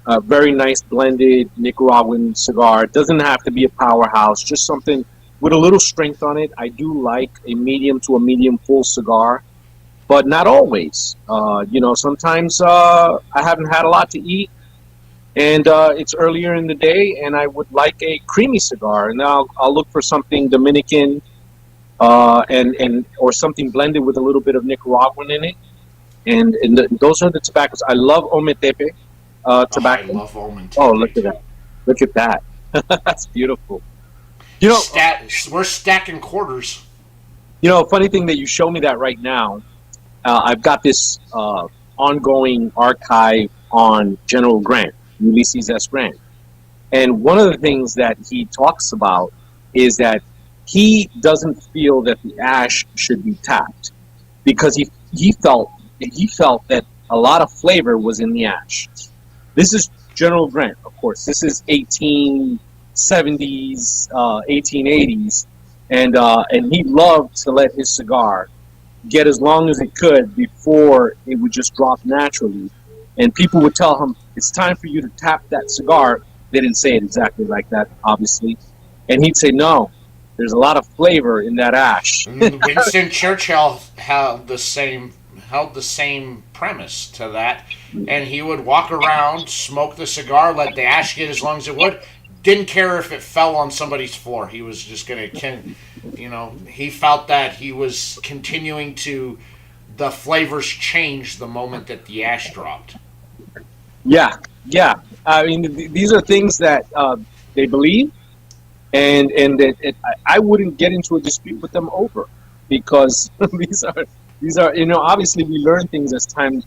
a very nice blended Nicaraguan cigar. It doesn't have to be a powerhouse, just something with a little strength on it. I do like a medium to a medium full cigar, but not always. Sometimes I haven't had a lot to eat, and it's earlier in the day, and I would like a creamy cigar, and I'll look for something Dominican, and or something blended with a little bit of Nicaraguan in it. And those are the tobaccos. I love Ometepe tobacco. I love Omen. Oh, look at that! Look at that! That's beautiful. We're stacking quarters. Funny thing that you show me that right now. I've got this ongoing archive on General Grant, Ulysses S. Grant, and one of the things that he talks about is that he doesn't feel that the ash should be tapped because he felt that a lot of flavor was in the ash. This is General Grant, of course. This is 1870s, 1880s, and he loved to let his cigar get as long as it could before it would just drop naturally. And people would tell him, it's time for you to tap that cigar. They didn't say it exactly like that, obviously. And he'd say, no, there's a lot of flavor in that ash. Winston Churchill held the same premise to that, and he would walk around, smoke the cigar, let the ash get as long as it would. Didn't care if it fell on somebody's floor. He was just gonna, he felt that he was continuing to. The flavors changed the moment that the ash dropped. Yeah. I mean, these are things that they believe, and that I wouldn't get into a dispute with them over, because these are obviously we learn things as times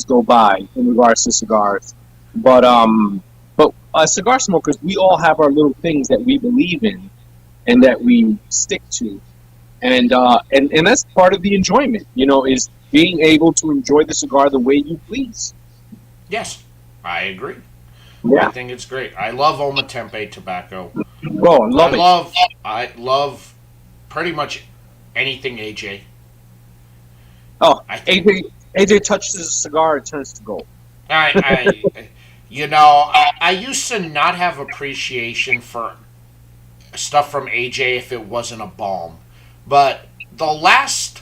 go by in regards to cigars, but cigar smokers, we all have our little things that we believe in and that we stick to, and that's part of the enjoyment, is being able to enjoy the cigar the way you please. Yes, I agree. I Yeah. think it's great. I love Ometempe tobacco. Oh, I I love it. love I love pretty much anything AJ. Oh, I think AJ touches a cigar, it turns to gold. I I used to not have appreciation for stuff from AJ if it wasn't a balm, but the last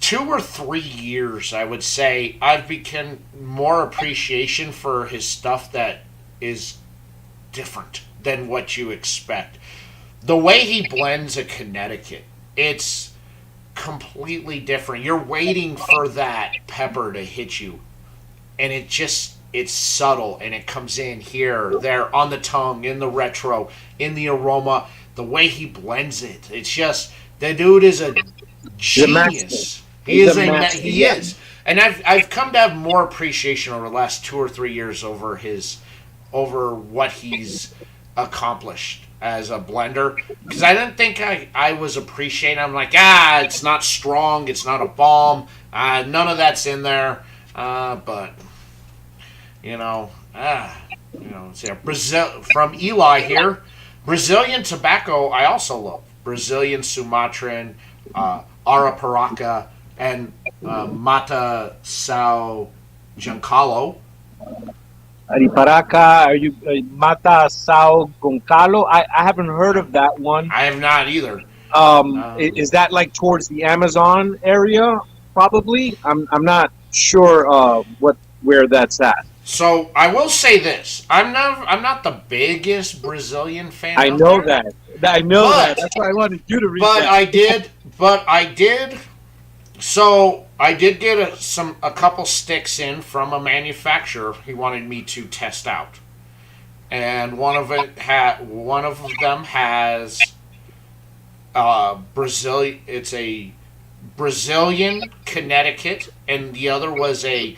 2 or 3 years, I would say, I've become more appreciation for his stuff that is different than what you expect. The way he blends a Connecticut, it's completely different. You're waiting for that pepper to hit you, and it's subtle and it comes in here, there, on the tongue, in the retro, in the aroma. The way he blends it, it's just the dude is a He's a master. genius. He's a master. He Yeah. is, and I've come to have more appreciation over the last 2 or 3 years over what he's accomplished as a blender, because I didn't think I was appreciating. I'm like, it's not strong, it's not a balm, none of that's in there, but you know, see, Brazil from Eli here. Brazilian tobacco, I also love Brazilian Sumatran, Arapiraca, and Mata Sao Giancarlo. Ariparaca, are you Mata Sao Goncalo? I haven't heard of that one. I have not either. Is that like towards the Amazon area? Probably. I'm not sure where that's at. So I will say this: I'm not the biggest Brazilian fan. I out know there, that. I know But- that. That's why I wanted you to read but that. I did. So I did get a couple sticks in from a manufacturer he wanted me to test out, and one of them has Brazil. It's a Brazilian Connecticut, and the other was a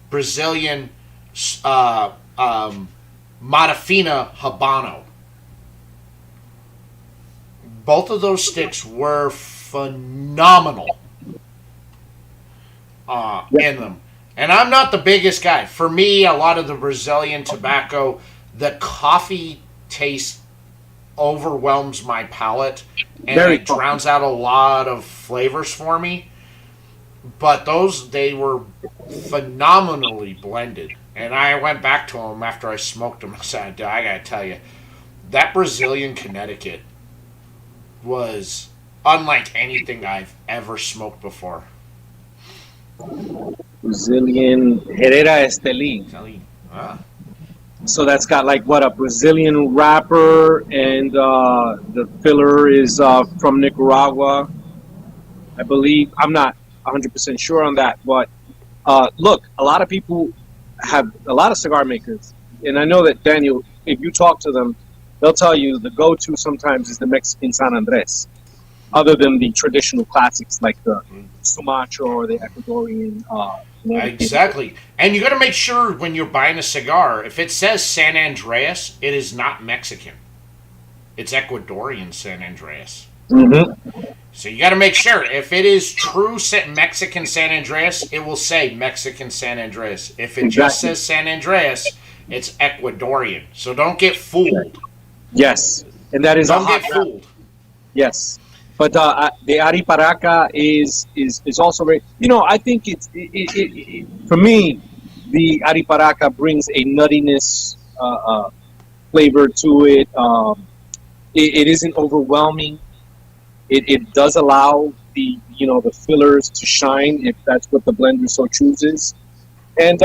Brazilian Matafina Habano. Both of those sticks were phenomenal in them. And I'm not the biggest guy. For me, a lot of the Brazilian tobacco, the coffee taste overwhelms my palate, and Very it drowns out a lot of flavors for me. But they were phenomenally blended. And I went back to them after I smoked them. I said, I gotta tell you, that Brazilian Connecticut was unlike anything I've ever smoked before. Brazilian Herrera Estelí. Tell you, ah, So that's got like what, a Brazilian wrapper, and the filler is from Nicaragua, I believe. I'm not 100% sure on that, but look, a lot of people have a lot of cigar makers, and I know that Daniel, if you talk to them, they'll tell you the go-to sometimes is the Mexican San Andres, other than the traditional classics like the Sumatra or the Ecuadorian. exactly. And you got to make sure when you're buying a cigar, if it says San Andreas, it is not Mexican. It's Ecuadorian San Andreas. Mm-hmm. So you got to make sure. If it is true Mexican San Andreas, it will say Mexican San Andreas. If it just Exactly. says San Andreas, it's Ecuadorian. So don't get fooled. Yes, and that is Don't a hot get wrap. fooled. Yes, but the Ariparaca is also very. I think for me, the Ariparaca brings a nuttiness flavor to it. It isn't overwhelming. It does allow the fillers to shine if that's what the blender so chooses, and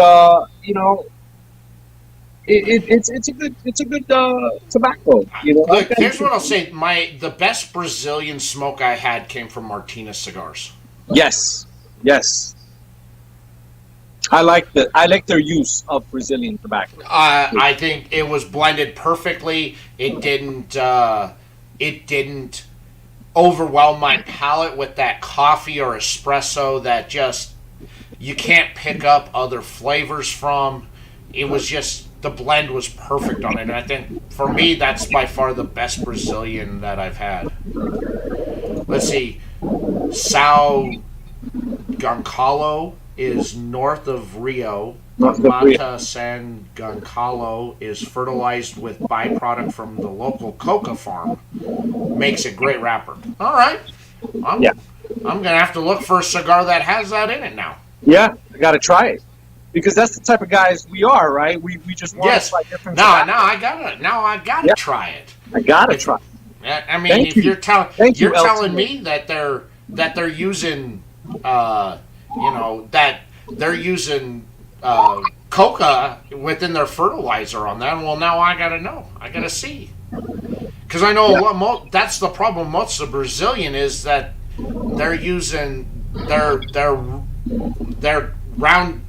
it's a good tobacco. Look, here's what I'll say. The best Brazilian smoke I had came from Martinez Cigars. Yes. I like their use of Brazilian tobacco. I think it was blended perfectly. It didn't overwhelm my palate with that coffee or espresso that just you can't pick up other flavors from. It was just the blend was perfect on it, and I think for me that's by far the best Brazilian that I've had. Let's see, Sao Goncalo is north of Rio. The North of Rio. Mata San Goncalo is fertilized with byproduct from the local coca farm. Makes a great wrapper. All right, I'm Yeah. I'm gonna have to look for a cigar that has that in it now. Yeah, I got to try it because that's the type of guys we are, right? We just want to Yes. try different Now, tobacco. now I gotta Yeah. try it. I got to If, try. I mean, Thank if you. Thank you, you're telling LTA. me that they're using, that they're using coca within their fertilizer on that. Well, now I gotta know. I gotta see. Because I know Yeah. that's the problem. Most of Brazilian is that they're using they're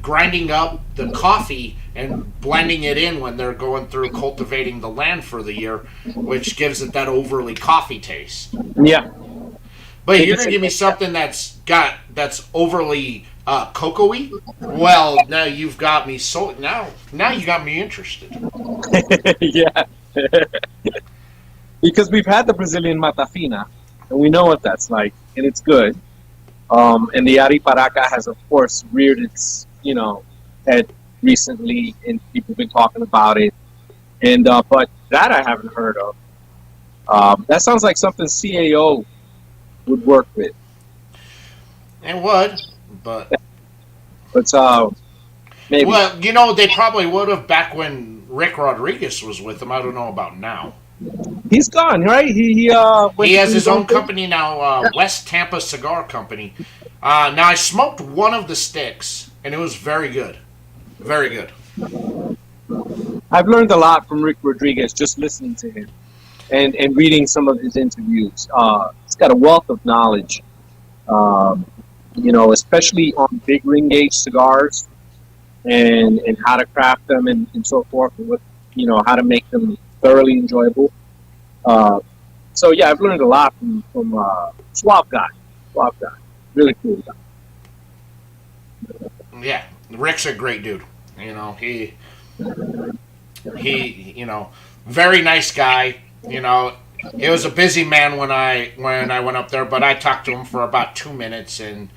grinding up the coffee and blending it in when they're going through cultivating the land for the year, which gives it that overly coffee taste. Yeah. But They you're just gonna give me say- something that's overly cocoa-y? Well, now you've got me now you got me interested. Yeah. Because we've had the Brazilian Matafina, and we know what that's like, and it's good. And the Ariparaca has, of course, reared its, head recently, and people have been talking about it. And but that I haven't heard of. That sounds like something CAO would work with. It would, but But maybe. well, they probably would have back when Rick Rodriguez was with them. I don't know about now. He's gone, right? He went He to has his own thing. company now, West Tampa Cigar Company. Now I smoked one of the sticks, and it was very good, very good. I've learned a lot from Rick Rodriguez just listening to him and reading some of his interviews. He's got a wealth of knowledge, especially on big ring gauge cigars and how to craft them and so forth, and what how to make them thoroughly enjoyable. So yeah, I've learned a lot from Suave guy, really cool guy. Yeah, Rick's a great dude. He very nice guy. It was a busy man when I went up there, but I talked to him for about 2 minutes, and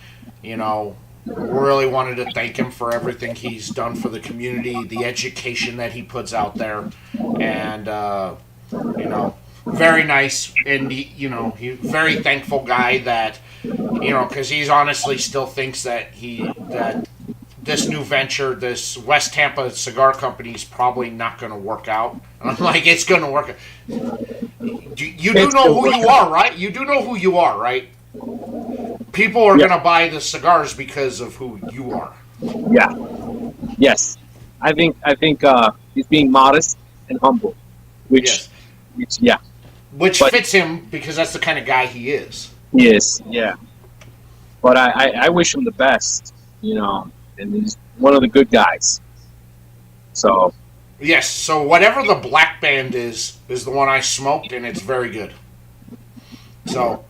really wanted to thank him for everything he's done for the community, the education that he puts out there, and very nice, and he's very thankful guy that because he's honestly still thinks that this new venture, this West Tampa Cigar Company, is probably not going to work out. And I'm like, it's going to work. You do know who you are, right? You do know who you are, right? People are going to buy the cigars because of who you are. Yeah. Yes. I think he's being modest and humble, which Which fits him because that's the kind of guy he is. Yes, yeah. But I wish him the best, and he's one of the good guys. So Yes, so whatever the black band is the one I smoked, and it's very good. So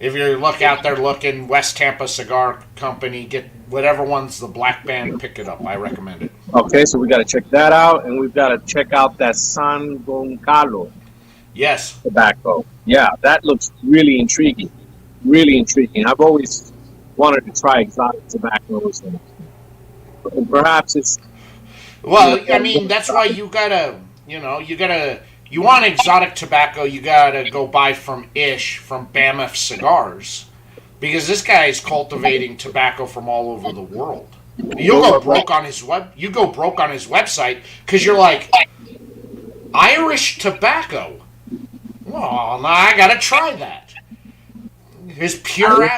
if you look out there looking, West Tampa Cigar Company, get whatever one's the black band, pick it up. I recommend it. okay, so we got to check that out, and we've got to check out that San Goncalo Yes. tobacco. Yeah, that looks really intriguing. Really intriguing. I've always wanted to try exotic tobaccos, and perhaps it's. Well, I mean, that's why you want exotic tobacco, you gotta go buy from Bamf Cigars, because this guy is cultivating tobacco from all over the world. You'll go broke on his website because you're like, Irish tobacco. Well, now I gotta try that. His pure,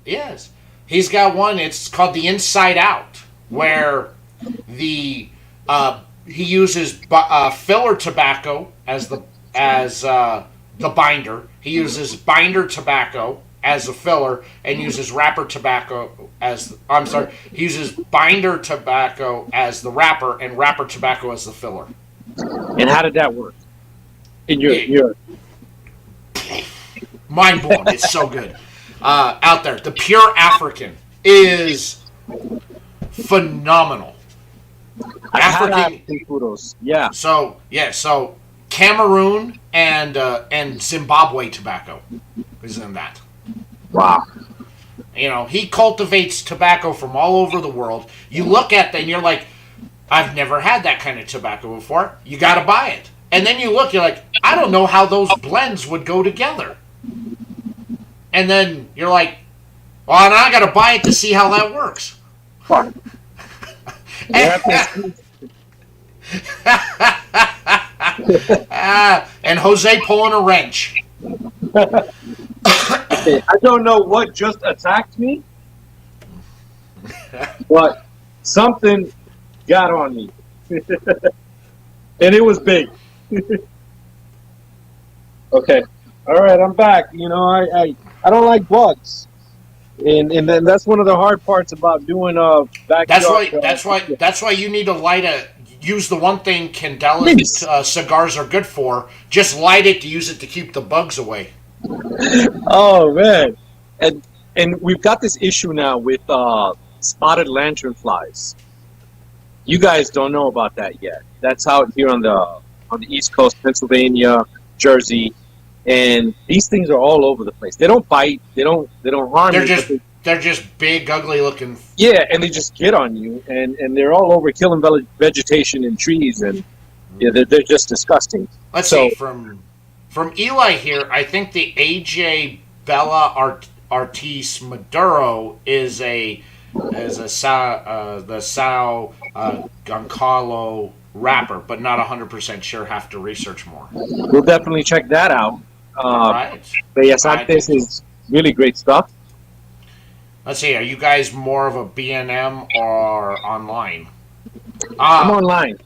yes, he's got one. It's called the Inside Out, where he uses filler tobacco as the binder. He uses binder tobacco as the filler and uses wrapper tobacco he uses binder tobacco as the wrapper and wrapper tobacco as the filler. And how did that work? In your mind blown. It's so good. Out there, the Pure African is phenomenal. African. Yeah. So Cameroon and Zimbabwe tobacco is in that. Wow. You know, he cultivates tobacco from all over the world. You look at that and you're like, I've never had that kind of tobacco before. You got to buy it. And then you look, you're like, I don't know how those blends would go together. And then you're like, well, now I got to buy it to see how that works. And Jose pulling a wrench. I don't know what just attacked me, but something got on me. And it was big. Okay. All right, I'm back. You know, I don't like bugs. And then that's one of the hard parts about doing backyard. That's why you need to use the one thing Candela cigars are good for. Just light it to use it to keep the bugs away. Oh man. And we've got this issue now with spotted lanternflies. You guys don't know about that yet. That's out here on the East Coast, Pennsylvania, Jersey, and these things are all over the place. They don't bite. They don't harm you. They're just big, ugly looking. Yeah, and they just get on you, and they're all over killing vegetation and trees, and yeah, they're just disgusting. Let's see from Eli here. I think the AJ Bella Artis Maduro is the Sao Goncalo wrapper, but not 100% sure. Have to research more. We'll definitely check that out. Right. Bellas Artes is really great stuff. Let's see. Are you guys more of a B&M or online? I'm online.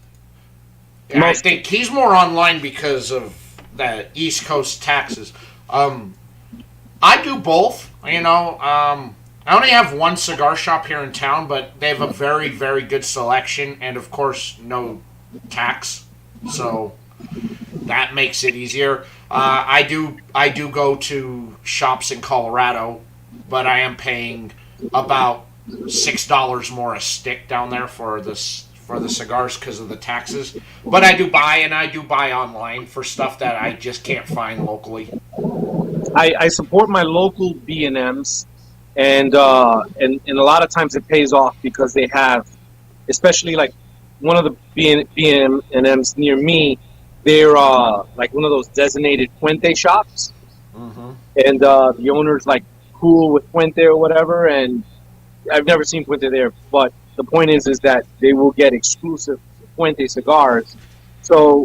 I think he's more online because of the East Coast taxes. I do both. You know, I only have one cigar shop here in town, but they have a very, very good selection, and of course, no tax, so that makes it easier. I do go to shops in Colorado, but I am paying about $6 more a stick down there for the cigars because of the taxes. But I do buy online for stuff that I just can't find locally. I support my local B&Ms, and a lot of times it pays off because they have, especially like one of the B&Ms near me, they're like one of those designated Fuente shops, and the owner's like cool with Fuente or whatever, and I've never seen Fuente there, but the point is that they will get exclusive Fuente cigars. So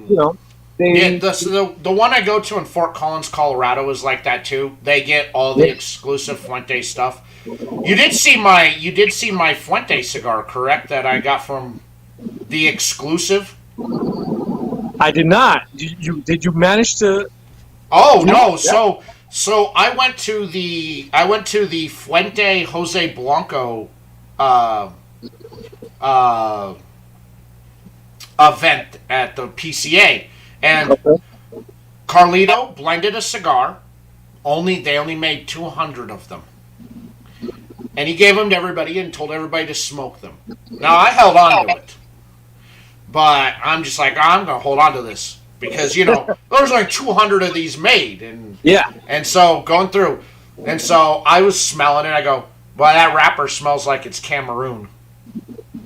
you know, the one I go to in Fort Collins, Colorado, is like that too. They get all the exclusive Fuente stuff. You did see my Fuente cigar, correct? That I got from the exclusive. I did not. Did you manage to? Oh no! Yeah. So I went to the Fuente Jose Blanco event at the PCA, and Carlito blended a cigar. They only made 200 of them, and he gave them to everybody and told everybody to smoke them. Now I held on to it, but I'm just like, I'm gonna hold on to this because there's like 200 of these made, and so going through, and so I was smelling it. I go, well, that wrapper smells like it's Cameroon,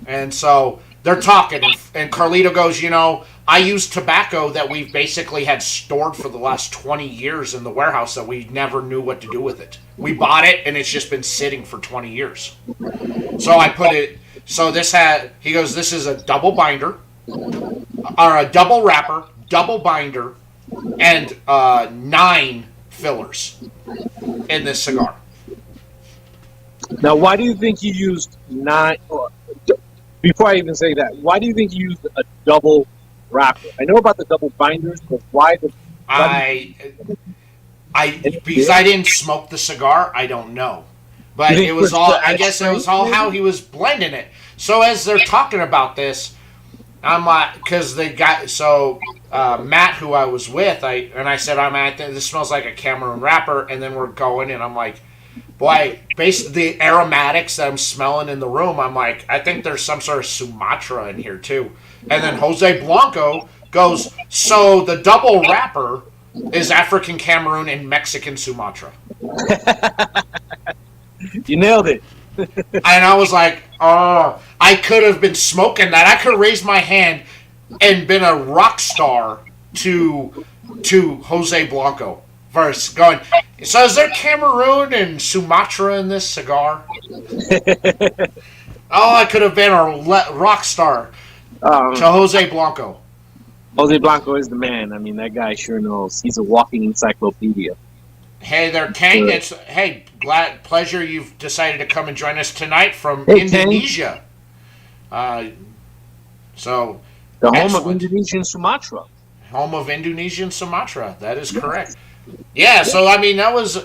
and so they're talking, and Carlito goes, I use tobacco that we've basically had stored for the last 20 years in the warehouse that we never knew what to do with it. We bought it, and it's just been sitting for 20 years. So I put it, he goes, this is a double binder, or a double wrapper, double binder, and 9 fillers in this cigar. Now, why do you think you used 9? Before I even say that, why do you think you used a double wrapper? I know about the double binders, but why the? Because I didn't smoke the cigar, I don't know. But it was all. I guess it was all how he was blending it. So as they're talking about this, I'm like, because the guy, Matt, who I was with, I said, I think this smells like a Cameroon wrapper, and then we're going, and I'm like, boy, based the aromatics that I'm smelling in the room, I'm like, I think there's some sort of Sumatra in here too. And then Jose Blanco goes, so the double wrapper is African Cameroon and Mexican Sumatra. You nailed it. And I was like, oh, I could have been smoking that. I could have raised my hand and been a rock star to Jose Blanco. Versus going, so is there Cameroon and Sumatra in this cigar? Oh, I could have been a rock star to Jose Blanco. Jose Blanco is the man. I mean, that guy sure knows. He's a walking encyclopedia. Hey there, Kang. It's pleasure you've decided to come and join us tonight from Hey, Indonesia. So the home excellent. of Indonesian Sumatra. Home of Indonesian Sumatra. That is correct. Yeah. So I mean, that was a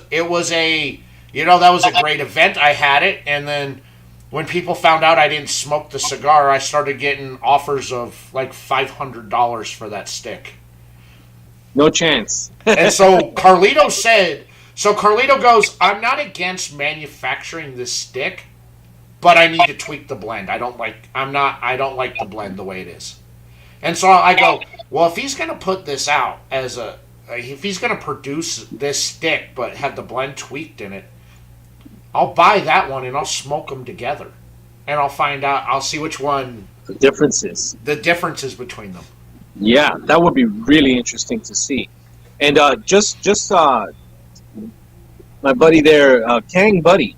great event. I had it, and then when people found out I didn't smoke the cigar, I started getting offers of like $500 for that stick. No chance. And so Carlito goes, I'm not against manufacturing this stick, but I need to tweak the blend. I don't like the blend the way it is. And so I go, well, if he's going to put this out if he's going to produce this stick but have the blend tweaked in it, I'll buy that one and I'll smoke them together. And I'll see which one The differences between them. Yeah, that would be really interesting to see. And my buddy there, Kang Buddy,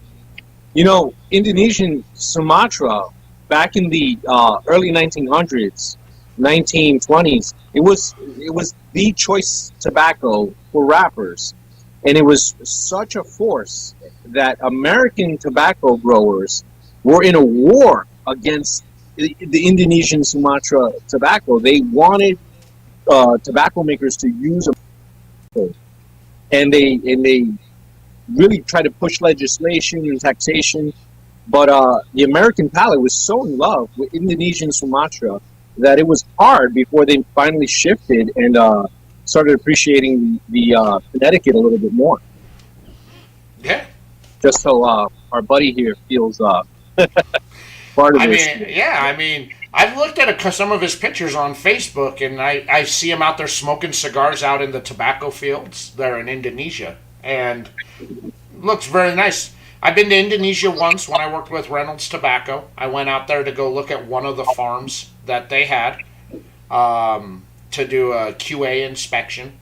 Indonesian Sumatra back in the early 1900s, 1920s, it was the choice tobacco for rappers, and it was such a force that American tobacco growers were in a war against the Indonesian Sumatra tobacco. They wanted tobacco makers to use it, and they really tried to push legislation and taxation. But the American palate was so in love with Indonesian Sumatra that it was hard before they finally shifted and started appreciating the Connecticut a little bit more. Yeah. Just so our buddy here feels part of this. I mean, I've looked at some of his pictures on Facebook, and I see him out there smoking cigars out in the tobacco fields there in Indonesia, and looks very nice. I've been to Indonesia once when I worked with Reynolds Tobacco. I went out there to go look at one of the farms that they had to do a QA inspection.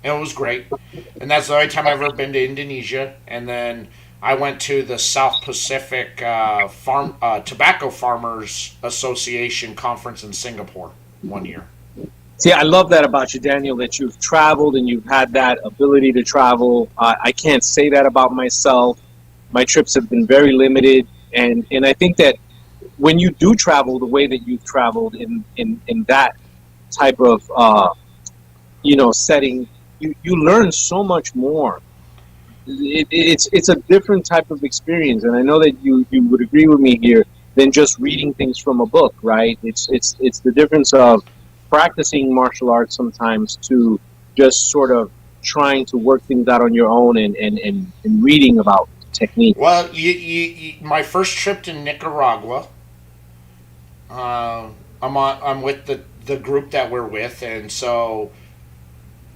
And it was great. And that's the only time I've ever been to Indonesia. And then I went to the South Pacific Tobacco Farmers Association conference in Singapore one year. See, I love that about you, Daniel, that you've traveled and you've had that ability to travel. I can't say that about myself. My trips have been very limited. And I think that when you do travel the way that you've traveled in that type of, setting, you learn so much more. It's a different type of experience. And I know that you would agree with me here than just reading things from a book, right? It's the difference of practicing martial arts sometimes to just sort of trying to work things out on your own and reading about technique. Well, my first trip to Nicaragua, I'm with the group that we're with, and so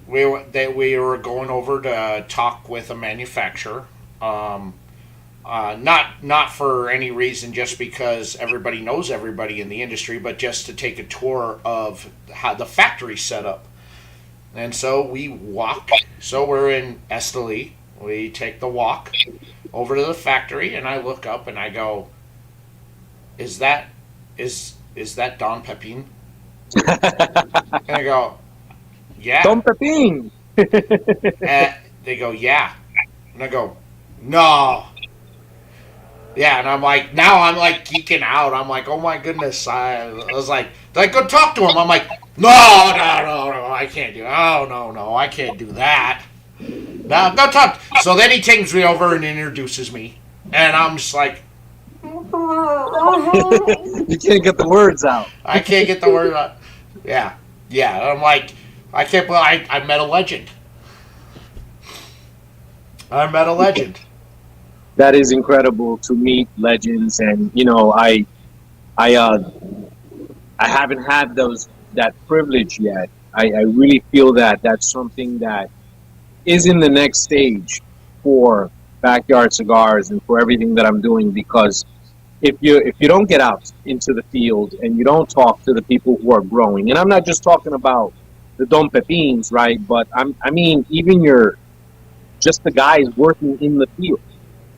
we were going over to talk with a manufacturer. Not for any reason, just because everybody knows everybody in the industry, but just to take a tour of how the factory's set up. And so we walk. So we're in Esteli. We take the walk over to the factory, and I look up and I go, "Is that Don Pepin?" And I go, "Yeah." Don Pepin. And they go, "Yeah." And I go, "No." Yeah, and I'm like geeking out. I'm like, oh my goodness. I was like, go talk to him. I'm like, no, I can't do it. Oh, no, I can't do that. No, go talk. So then he takes me over and introduces me. And I'm just like, You can't get the words out. I can't get the word out. Yeah. I'm like, I can't believe I met a legend. I met a legend. That is incredible to meet legends, and I haven't had that privilege yet. I really feel that that's something that is in the next stage for Backyard Cigars and for everything that I'm doing, because if you don't get out into the field and you don't talk to the people who are growing, and I'm not just talking about the Don Pepins, right? But I mean even just the guys working in the field.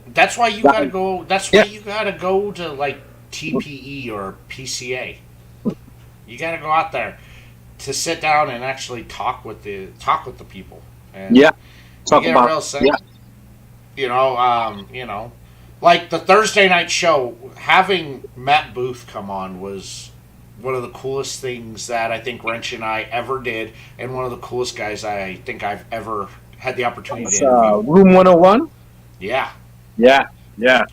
That's why you gotta go. That's why you gotta go to like TPE or PCA. You gotta go out there to sit down and actually talk with the people. And Yeah, you talk get a about real sense. Like the Thursday night show, having Matt Booth come on was one of the coolest things that I think Wrench and I ever did, and one of the coolest guys I think I've ever had the opportunity to interview. Room 101. Yeah, Yeah, yeah.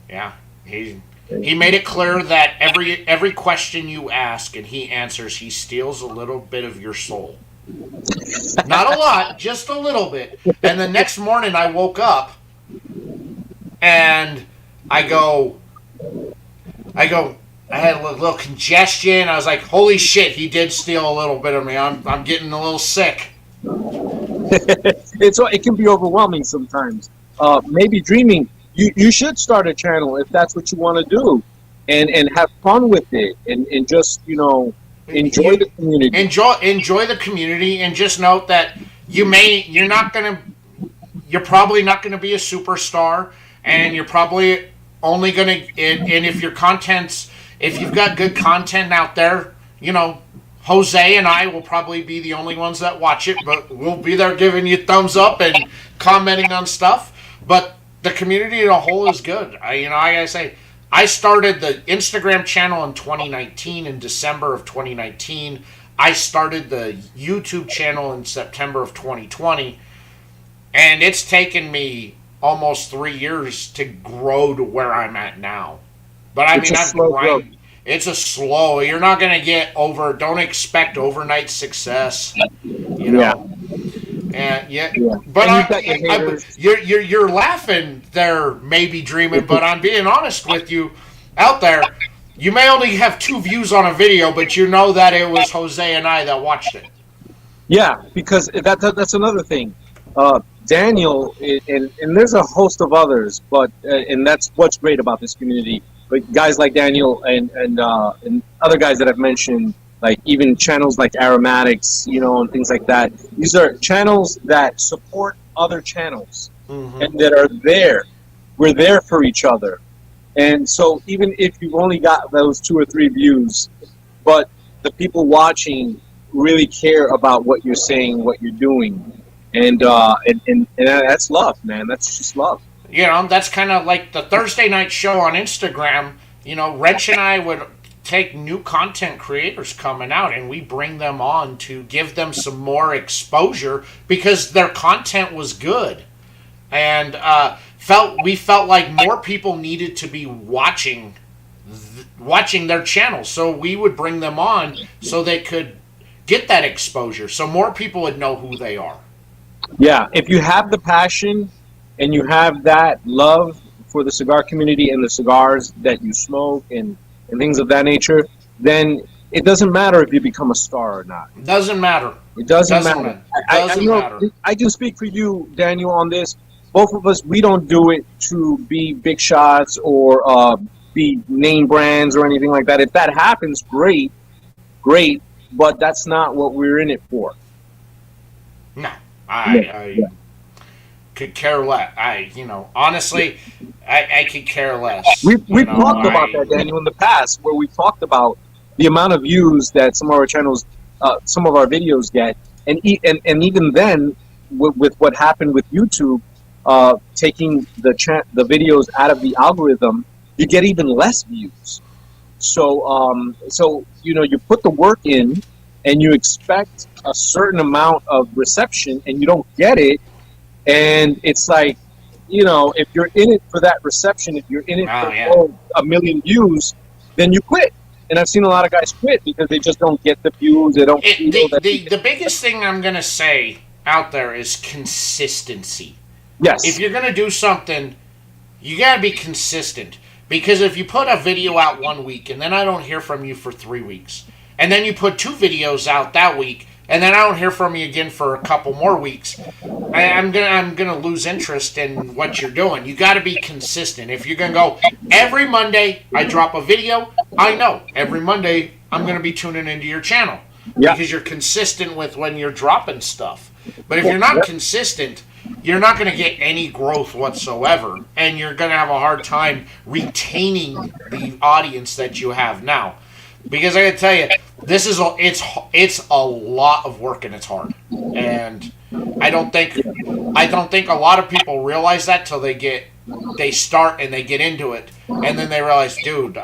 yeah. He made it clear that every question you ask and he answers, he steals a little bit of your soul. Not a lot, just a little bit. And the next morning I woke up and I had a little congestion. I was like, holy shit, he did steal a little bit of me. I'm getting a little sick. It can be overwhelming sometimes. Maybe dreaming. You should start a channel if that's what you want to do, and have fun with it, and just enjoy the community. Enjoy the community, and just note that you're probably not gonna be a superstar, and you're probably only gonna and if if you've got good content out there, Jose and I will probably be the only ones that watch it, but we'll be there giving you thumbs up and commenting on stuff. But the community as a whole is good. I gotta say, I started the Instagram channel in 2019, in December of 2019. I started the YouTube channel in September of 2020, and it's taken me almost 3 years to grow to where I'm at now. But I mean, it's a slow. You're not gonna get don't expect overnight success. Yeah. And but you're laughing there, maybe dreaming. But I'm being honest with you, out there, you may only have 2 views on a video, but you know that it was Jose and I that watched it. Yeah, because that's another thing. Daniel and there's a host of others, but and that's what's great about this community. But guys like Daniel and other guys that I've mentioned, like even channels like Aromatics, and things like that. These are channels that support other channels, and that are there. We're there for each other. And so even if you've only got those 2 or 3 views, but the people watching really care about what you're saying, what you're doing. And that's love, man. That's just love. That's kind of like the Thursday night show on Instagram. Wrench and I would take new content creators coming out, and we bring them on to give them some more exposure because their content was good, and we felt like more people needed to be watching their channels, so we would bring them on so they could get that exposure, so more people would know who they are. Yeah, if you have the passion and you have that love for the cigar community and the cigars that you smoke and things of that nature, then it doesn't matter if you become a star or not. It doesn't matter. It doesn't matter. I can speak for you, Daniel, on this. Both of us, we don't do it to be big shots or be name brands or anything like that. If that happens, great, but that's not what we're in it for. No, I could care less. Honestly, I could care less. We've talked about that, Daniel, in the past, where we talked about the amount of views that some of our channels, some of our videos get, and even then, with what happened with YouTube, taking the videos out of the algorithm, you get even less views. So you put the work in, and you expect a certain amount of reception, and you don't get it. And it's like, if you're in it for that reception, if you're in it for 1 million views, then you quit. And I've seen a lot of guys quit because they just don't get the views. They don't. The biggest thing I'm gonna say out there is consistency. Yes. If you're gonna do something, you gotta be consistent. Because if you put a video out 1 week and then I don't hear from you for 3 weeks, and then you put 2 videos out that week, and then I don't hear from you again for a couple more weeks, I'm gonna lose interest in what you're doing. You got to be consistent. If you're gonna go every Monday, I drop a video. I know every Monday I'm gonna be tuning into your channel because you're consistent with when you're dropping stuff. But if you're not consistent, you're not going to get any growth whatsoever, and you're going to have a hard time retaining the audience that you have now. Because I got to tell you, it's a lot of work and it's hard, and I don't think a lot of people realize that till they start and they get into it, and then they realize, dude,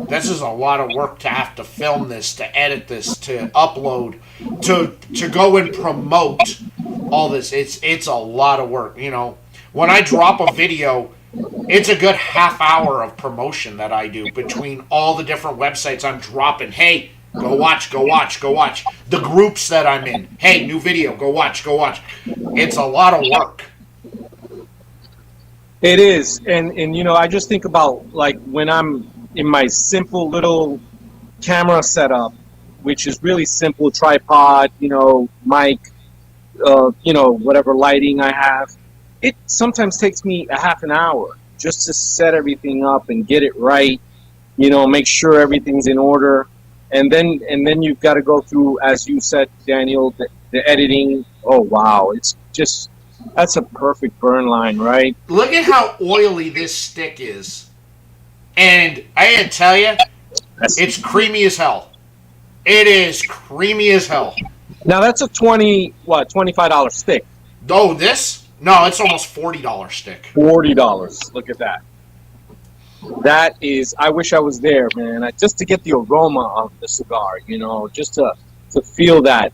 this is a lot of work to have to film this, to edit this, to upload, to go and promote all this. It's a lot of work. You know, when I drop a video, it's a good half hour of promotion that I do between all the different websites I'm dropping. Hey, go watch, go watch, go watch. The groups that I'm in. Hey, new video, go watch, go watch. It's a lot of work. It is. And you know, I just think about, like, when I'm in my simple little camera setup, which is really simple, tripod, you know, mic, you know, whatever lighting I have. It sometimes takes me a half an hour just to set everything up and get it right, you know, make sure everything's in order. And then you've got to go through, as you said, Daniel, the editing. Oh, wow. It's just, that's a perfect burn line, right? Look at how oily this stick is. And I gotta tell you, it's creamy as hell. It is creamy as hell. Now that's a $25 stick. Oh, this? No, it's almost $40 stick. $40. Look at that. That is, I wish I was there, man. Just to get the aroma of the cigar, you know, just to feel that.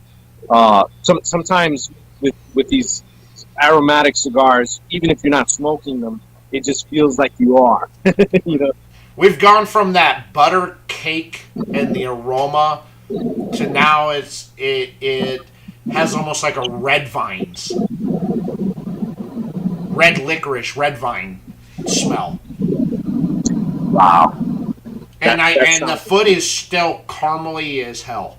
Sometimes with these aromatic cigars, even if you're not smoking them, it just feels like you are. You know. We've gone from that butter cake and the aroma to now it has almost like a red vines, red licorice, red vine smell. Wow. And the foot is still caramely as hell.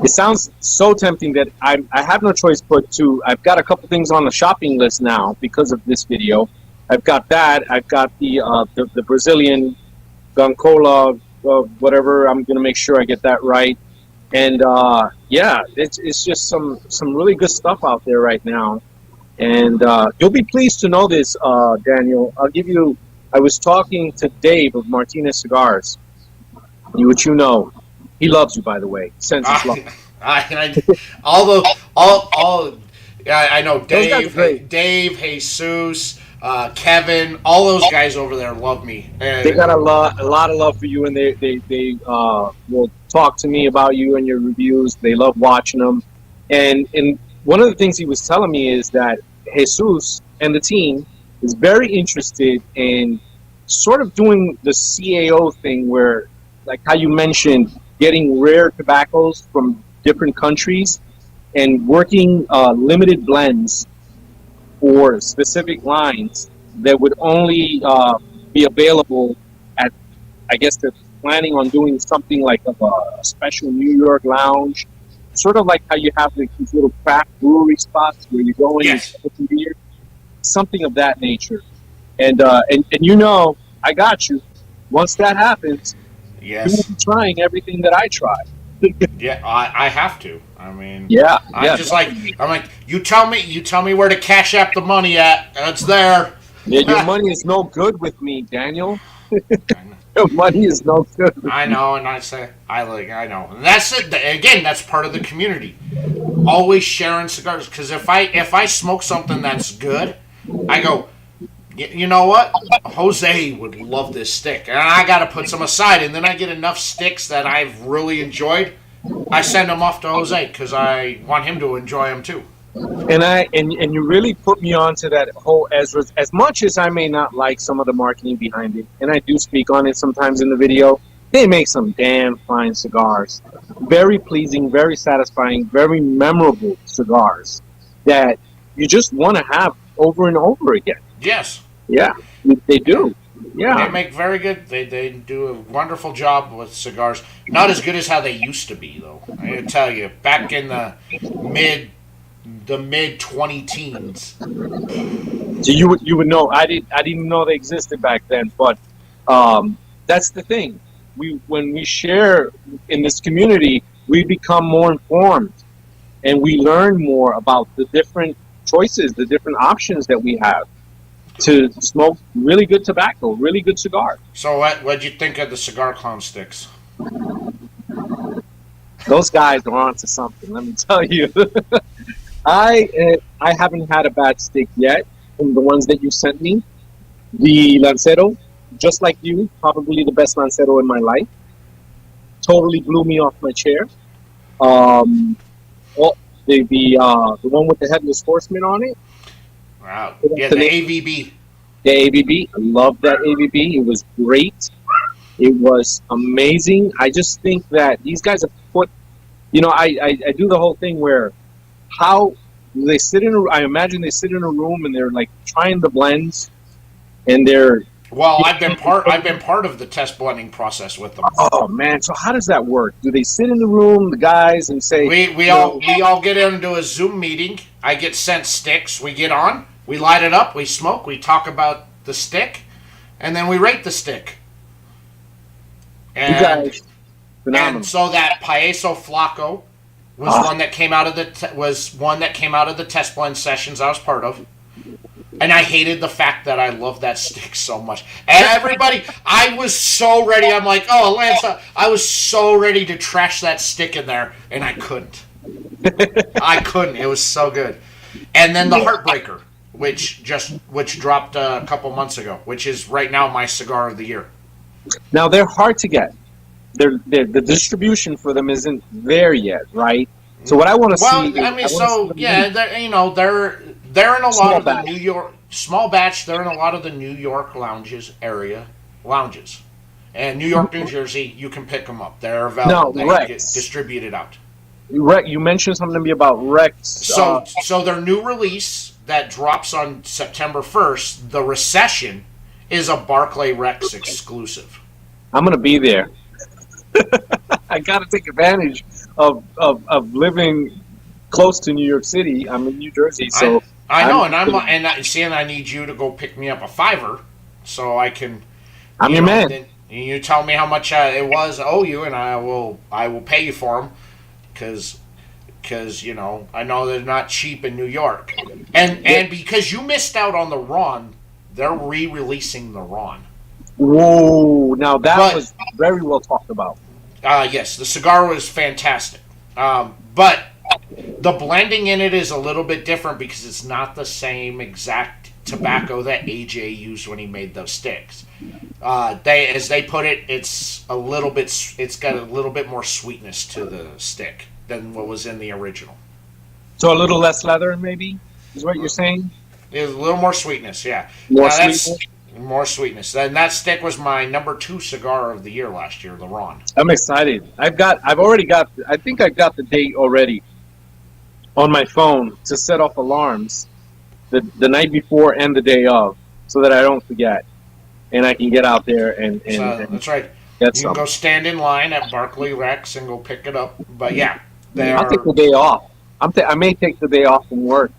It sounds so tempting that I have no choice but to. I've got a couple things on the shopping list now because of this video. I've got that. I've got the Brazilian Goncola, whatever. I'm going to make sure I get that right. And yeah, it's just some really good stuff out there right now. And you'll be pleased to know this, Daniel. I was talking to Dave of Martinez Cigars, which you know. He loves you, by the way. Sends his love. I know Dave, Jesus, Kevin, all those guys over there love me. And they got a lot of love for you, and they will talk to me about you and your reviews. They love watching them. And one of the things he was telling me is that Jesus and the team is very interested in sort of doing the CAO thing where, like how you mentioned, getting rare tobaccos from different countries and working limited blends for specific lines that would only be available at, I guess they're planning on doing something like a special New York lounge, sort of like how you have these little craft brewery spots where you go in and get some beer, something of that nature. And you know, I got you. Once that happens, you will be trying everything that I try. Yeah, I have to. I mean, I'm like, you tell me where to cash out the money at. It's there. Yeah, your money is no good with me, Daniel. Your money is no good. I know, and I know. And that's it. Again, that's part of the community. Always sharing cigars, because if I smoke something that's good, I go, you know what? Jose would love this stick, and I got to put some aside, and then I get enough sticks that I've really enjoyed. I send them off to Jose because I want him to enjoy them too. And you really put me onto that whole Ezra. As much as I may not like some of the marketing behind it, and I do speak on it sometimes in the video, they make some damn fine cigars. Very pleasing, very satisfying, very memorable cigars that you just want to have over and over again. Yes. Yeah, they do. They Yeah. make very good. They do a wonderful job with cigars. Not as good as how they used to be, though. I gotta tell you, back in mid the mid 20 teens. So you would know. I didn't know they existed back then, but that's the thing. When we share in this community, we become more informed and we learn more about the different choices, the different options that we have to smoke really good tobacco, really good cigar. So what'd you think of the cigar clown sticks? Those guys are onto something. Let me tell you. I haven't had a bad stick yet from the ones that you sent me. The Lancero, just like you, probably the best Lancero in my life. Totally blew me off my chair. Um, well, the one with the headless horseman on it. Wow. What's Yeah, the the name? AVB. The ABB. I love that ABB. It was great. It was amazing. I just think that these guys have put, I do the whole thing where how they sit in. I imagine they sit in a room and they're like trying the blends, and they're. Well, I've been part of the test blending process with them. Oh man! So how does that work? Do they sit in the room, the guys, and say, We all get into a Zoom meeting. I get sent sticks. We get on. We light it up. We smoke. We talk about the stick, and then we rate the stick. you And guys, phenomenal. and so that Paeso Flaco was Ah. one that came out of the test blend sessions I was part of. And I hated the fact that I loved that stick so much. And everybody, I was so ready. I'm like, oh, Lance, I was so ready to trash that stick in there, and I couldn't. I couldn't. It was so good. And then the Heartbreaker, which dropped a couple months ago, which is right now my cigar of the year. Now they're hard to get. The distribution for them isn't there yet, right? So what I want to Well, see. I mean, so yeah, they're in a lot Small of the batch. New York small batch. They're in a lot of the New York lounges, and New York, New Jersey. You can pick them up. They're available. No, They get Rex. distributed out. You mentioned something to me about Rex. So their new release that drops on September 1st, The Recession, is a Barclay Rex exclusive. I'm gonna be there. I gotta take advantage of living close to New York City. I'm in New Jersey, so I know, I'm- and I need you to go pick me up a $5 so I can. I'm your man. Then you tell me how much it was I owe you, and I will pay you for them, because I know they're not cheap in New York, and because you missed out on the Ron, they're re-releasing the Ron. Whoa! Now that But- was very well talked about. Yes, the cigar was fantastic, but the blending in it is a little bit different because it's not the same exact tobacco that AJ used when he made those sticks. As they put it, it's got a little bit more sweetness to the stick than what was in the original. So a little less leather, maybe, is what you're saying. There's a little more sweetness, yeah. More Now, that's- sweetness? More sweetness. And that stick was my number 2 cigar of the year last year, the Ron. I'm excited. I've already got. I think I got the date already on my phone to set off alarms the night before and the day of, so that I don't forget, and I can get out there and So that's right. get You some. can go stand in line at Barclay Rex and go pick it up. But yeah, I'll take the day off. I may take the day off from work.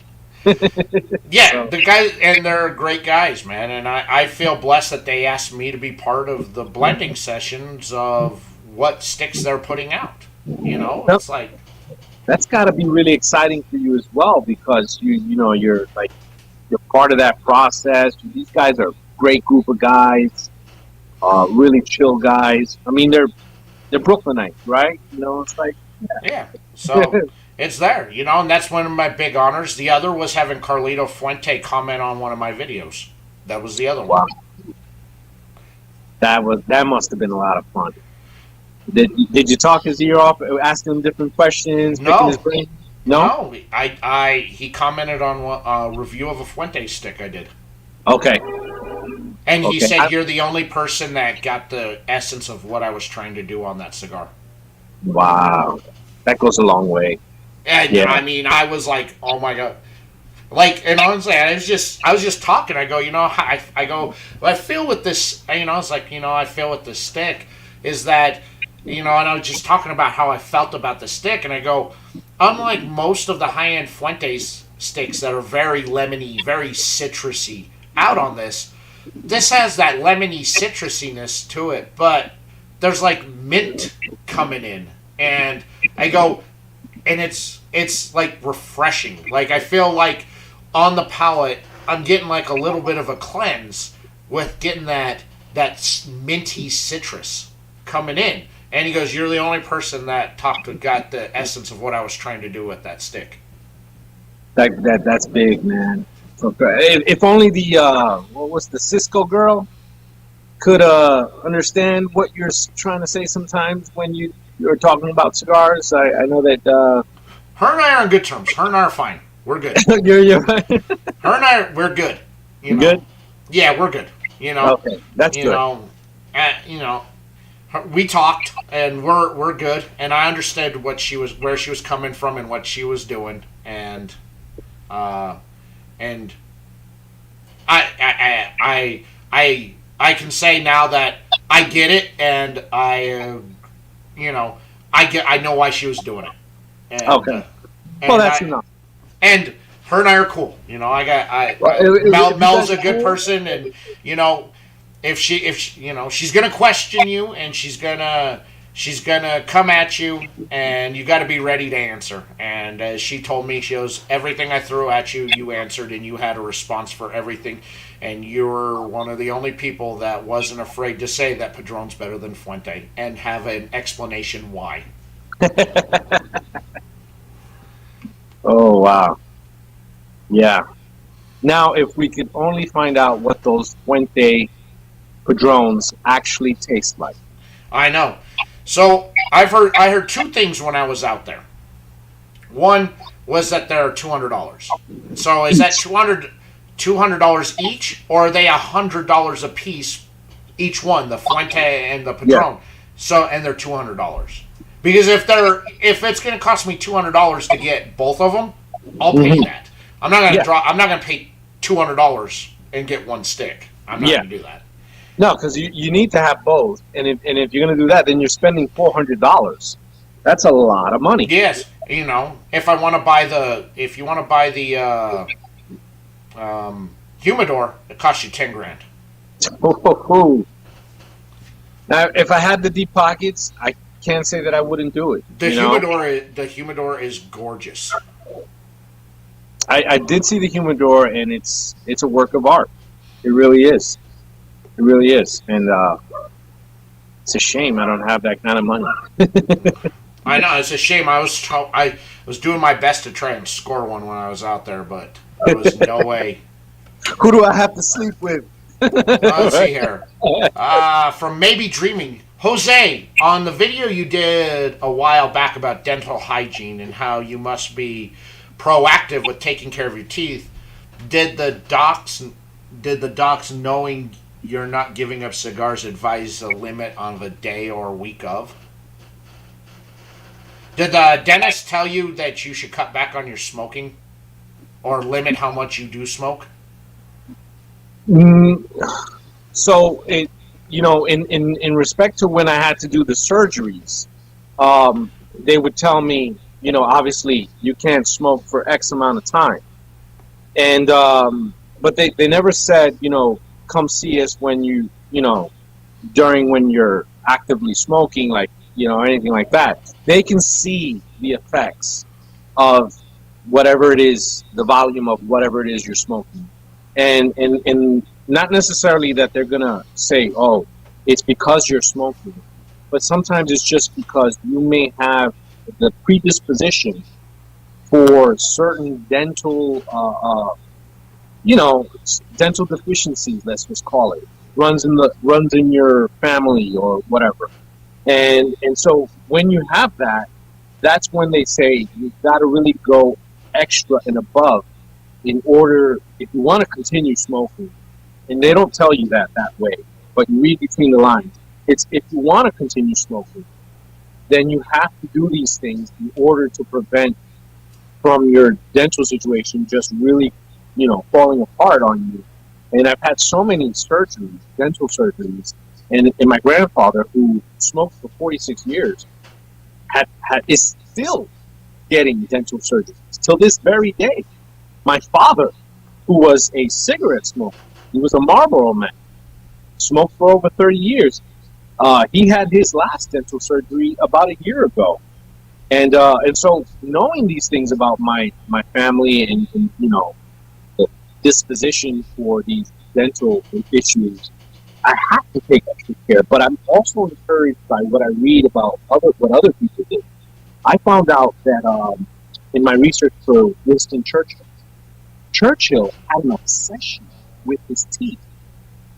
yeah, So- the guys, and they're great guys, man. And I feel blessed that they asked me to be part of the blending sessions of what sticks they're putting out. It's like, That's got to be really exciting for you as well, because you're part of that process. These guys are a great group of guys, really chill guys. I mean, they're Brooklynites, right? It's like yeah. So it's there, and that's one of my big honors. The other was having Carlito Fuente comment on one of my videos. That was the other wow. one. That must have been a lot of fun. Did you talk his ear off, asking him different questions, No. picking his brain? No. He commented on a review of a Fuente stick I did. Okay. And he Okay. said, you're the only person that got the essence of what I was trying to do on that cigar. Wow. That goes a long way. And Yeah. I mean, I was like, oh my God. Like, and honestly, I was just talking. I go, I go, well, I feel with this, it's like, I feel with the stick is that, and I was just talking about how I felt about the stick, and I go, unlike most of the high-end Fuentes sticks that are very lemony, very citrusy out on this has that lemony citrusiness to it, but there's like mint coming in, and I go, and it's like refreshing. Like, I feel like on the palate, I'm getting like a little bit of a cleanse with getting that minty citrus coming in. And he goes, "You're the only person that got the essence of what I was trying to do with that stick." That's big, man. If only the what was the Cisco girl could understand what you're trying to say sometimes when you're talking about cigars. I know that her and I are on good terms. Her and I are fine. We're good. you're right. Her and I, we're good. Good. Yeah, we're good. Okay, that's good. We talked, and we're good. And I understood where she was coming from and what she was doing, and I can say now that I get it, and I know why she was doing it. And, okay. Well, that's enough. And her and I are cool. Mel's a good person, and if she's gonna question you, and she's gonna come at you, and you got to be ready to answer. And as she told me, she goes, everything I threw at you, you answered, and you had a response for everything. And you're one of the only people that wasn't afraid to say that Padron's better than Fuente and have an explanation why. Oh, wow. Yeah. Now, if we could only find out what those Fuente Padrones actually taste like. I know. So I heard two things when I was out there. One was that they're $200. So is that $200 each, or are they $100 a piece each one, the Fuente and the Padron? Yeah. So, and they're $200. Because if it's going to cost me $200 to get both of them, I'll pay that. I'm not going to I'm not going to pay $200 and get one stick. I'm not going to do that. No, because you need to have both, and if you're going to do that, then you're spending $400. That's a lot of money. Yes, if you want to buy the humidor, it costs you $10,000. Oh. Now, if I had the deep pockets, I can't say that I wouldn't do it. The humidor is gorgeous. I did see the humidor, and it's a work of art. It really is. It really is, and it's a shame I don't have that kind of money. I know, it's a shame. I was doing my best to try and score one when I was out there, but there was no way. Who do I have to sleep with? Let's see here. From Maybe Dreaming, Jose, on the video you did a while back about dental hygiene and how you must be proactive with taking care of your teeth, did the docs, knowing you're not giving up cigars, advise a limit on the day or week of? Did the dentist tell you that you should cut back on your smoking or limit how much you do smoke? So, in respect to when I had to do the surgeries, they would tell me, obviously you can't smoke for X amount of time. And, but they never said, come see us when when you're actively smoking, like, anything like that. They can see the effects of whatever it is, the volume of whatever it is you're smoking. And not necessarily that they're going to say, oh, it's because you're smoking. But sometimes it's just because you may have the predisposition for certain dental, dental deficiencies, let's just call it, runs in your family or whatever. And so when you have that, that's when they say you've got to really go extra and above in order, if you want to continue smoking. And they don't tell you that way, but you read between the lines. It's if you want to continue smoking, then you have to do these things in order to prevent from your dental situation just really falling apart on you. And I've had so many surgeries, dental surgeries, and my grandfather, who smoked for 46 years, is still getting dental surgeries till this very day. My father, who was a cigarette smoker, he was a Marlboro man, smoked for over 30 years. He had his last dental surgery about a year ago. And so knowing these things about my family and the disposition for these dental issues, I have to take extra care. But I'm also encouraged by what I read about what other people did. I found out that in my research for Winston Churchill had an obsession with his teeth,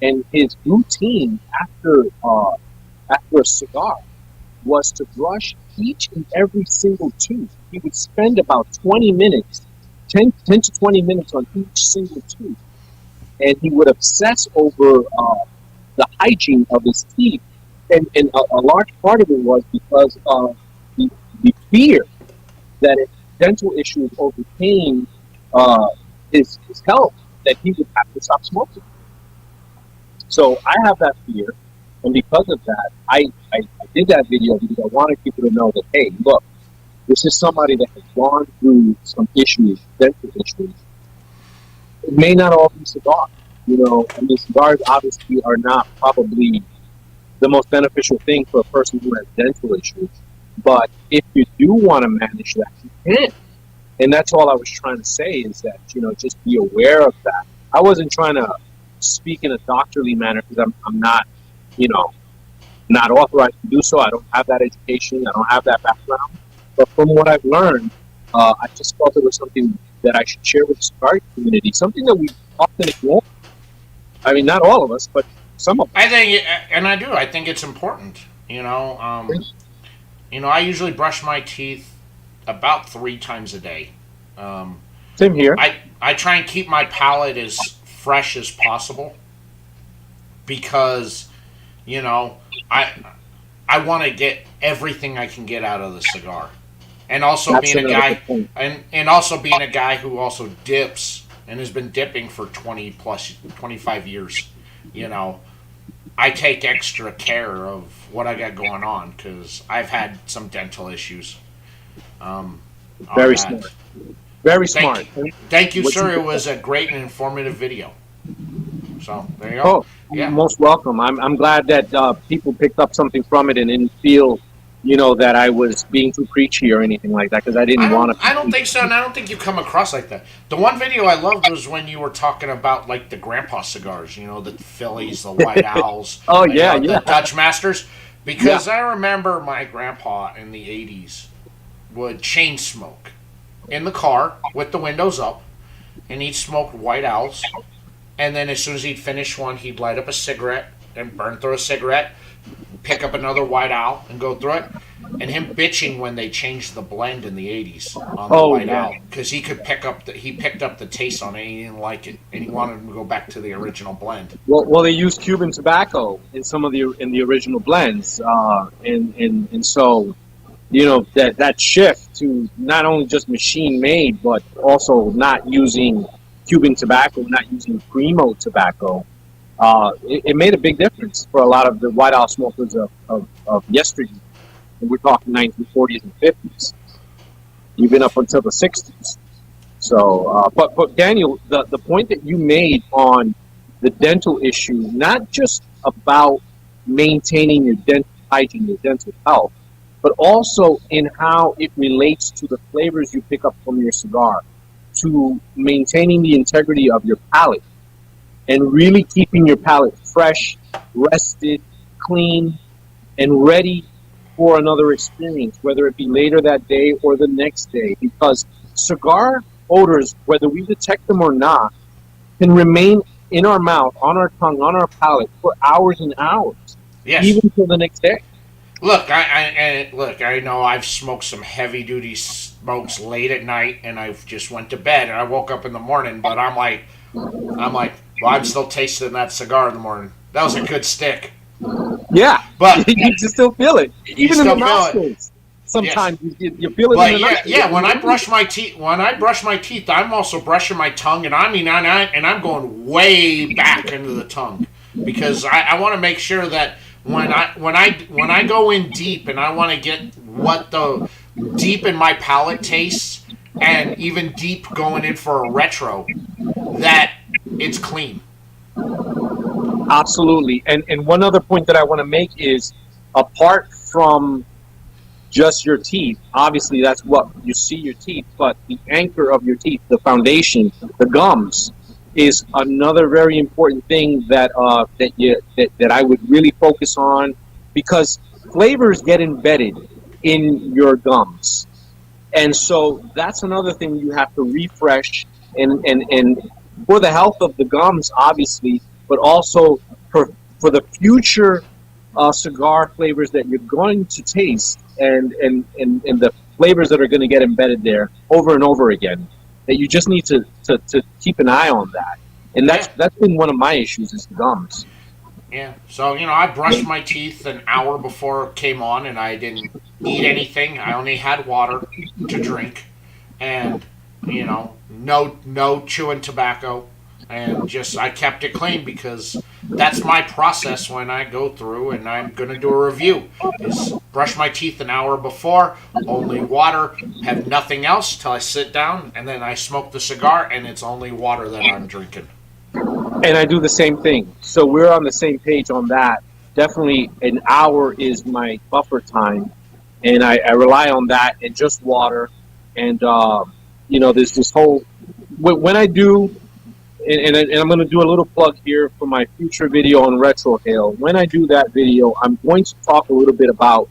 and his routine after a cigar was to brush each and every single tooth. He would spend about 20 minutes, 10 to 20 minutes on each single tooth. And he would obsess over the hygiene of his teeth. And a large part of it was because of the fear that if dental issues overcame his health, that he would have to stop smoking. So I have that fear. And because of that, I did that video because I wanted people to know that, hey, look, this is somebody that has gone through some issues, dental issues. It may not all be cigars. Cigars obviously are not probably the most beneficial thing for a person who has dental issues. But if you do want to manage that, you can. And that's all I was trying to say is that, just be aware of that. I wasn't trying to speak in a doctorly manner because I'm not, not authorized to do so. I don't have that education. I don't have that background. But from what I've learned, I just felt it was something that I should share with the cigar community, something that we often ignore. I mean, not all of us, but some of us. I think it's important. I usually brush my teeth about 3 times a day. Same here. I try and keep my palate as fresh as possible because, I want to get everything I can get out of the cigar. And also That's being a guy and also being a guy who also dips and has been dipping for 25 years, I take extra care of what I got going on because I've had some dental issues. Very smart. Very smart. Thank you, sir. It was a great and informative video. So there you go. Oh, yeah. Most welcome. I'm glad that people picked up something from it and didn't feel, that I was being too preachy or anything like that because I didn't want to. I don't think so, and I don't think you come across like that. The one video I loved was when you were talking about like the grandpa cigars, the Phillies, the White Owls. Oh yeah, the Dutch Masters. Because I remember my grandpa in the '80s would chain smoke in the car with the windows up, and he'd smoke White Owls. And then as soon as he'd finish one, he'd light up a cigarette and burn through a cigarette, pick up another White Owl and go through it. And him bitching when they changed the blend in the '80s on the White Owl because he picked up the taste on it and he didn't like it and he wanted to go back to the original blend. Well, they used Cuban tobacco in some of the original blends, and so that shift to not only just machine made but also not using Cuban tobacco, not using primo tobacco, it made a big difference for a lot of the White Owl smokers of yesteryear. And we're talking 1940s and 50s, even up until the 60s. So, but Daniel, the point that you made on the dental issue, not just about maintaining your dental hygiene, your dental health, but also in how it relates to the flavors you pick up from your cigar, to maintaining the integrity of your palate and really keeping your palate fresh, rested, clean, and ready for another experience, whether it be later that day or the next day. Because cigar odors, whether we detect them or not, can remain in our mouth, on our tongue, on our palate for hours and hours, even till the next day. Look, I know I've smoked some heavy duty smokes late at night, and I've just went to bed, and I woke up in the morning, but I'm like, well, I'm still tasting that cigar in the morning. That was a good stick. Yeah, but you can still feel it, even in the nostrils. Yes. Sometimes you feel it in But the yeah, night. yeah. When I brush my teeth, I'm also brushing my tongue, and I'm going way back into the tongue because I want to make sure that when I go in deep and I want to get what the deep in my palate tastes, and even deep going in for a retro, that it's clean. Absolutely. And one other point that I want to make is, apart from just your teeth, obviously that's what you see your teeth, but the anchor of your teeth, the foundation, the gums, is another very important thing that I would really focus on, because flavors get embedded in your gums. And so that's another thing you have to refresh, and for the health of the gums, obviously, but also for the future cigar flavors that you're going to taste, and the flavors that are going to get embedded there over and over again, that you just need to keep an eye on that. And Yeah, that's been one of my issues, is the gums. yeah. So I brushed my teeth an hour before it came on, and I didn't eat anything. I only had water to drink, and no chewing tobacco, and just I kept it clean because that's my process when I go through and I'm gonna do a review. Is brush my teeth an hour before, only water, have nothing else till I sit down, and then I smoke the cigar, and it's only water that I'm drinking. And I do the same thing. So we're on the same page on that. Definitely an hour is my buffer time, and I rely on that and just water. And there's this whole, when I do, and I'm going to do a little plug here for my future video on retrohale. When I do that video, I'm going to talk a little bit about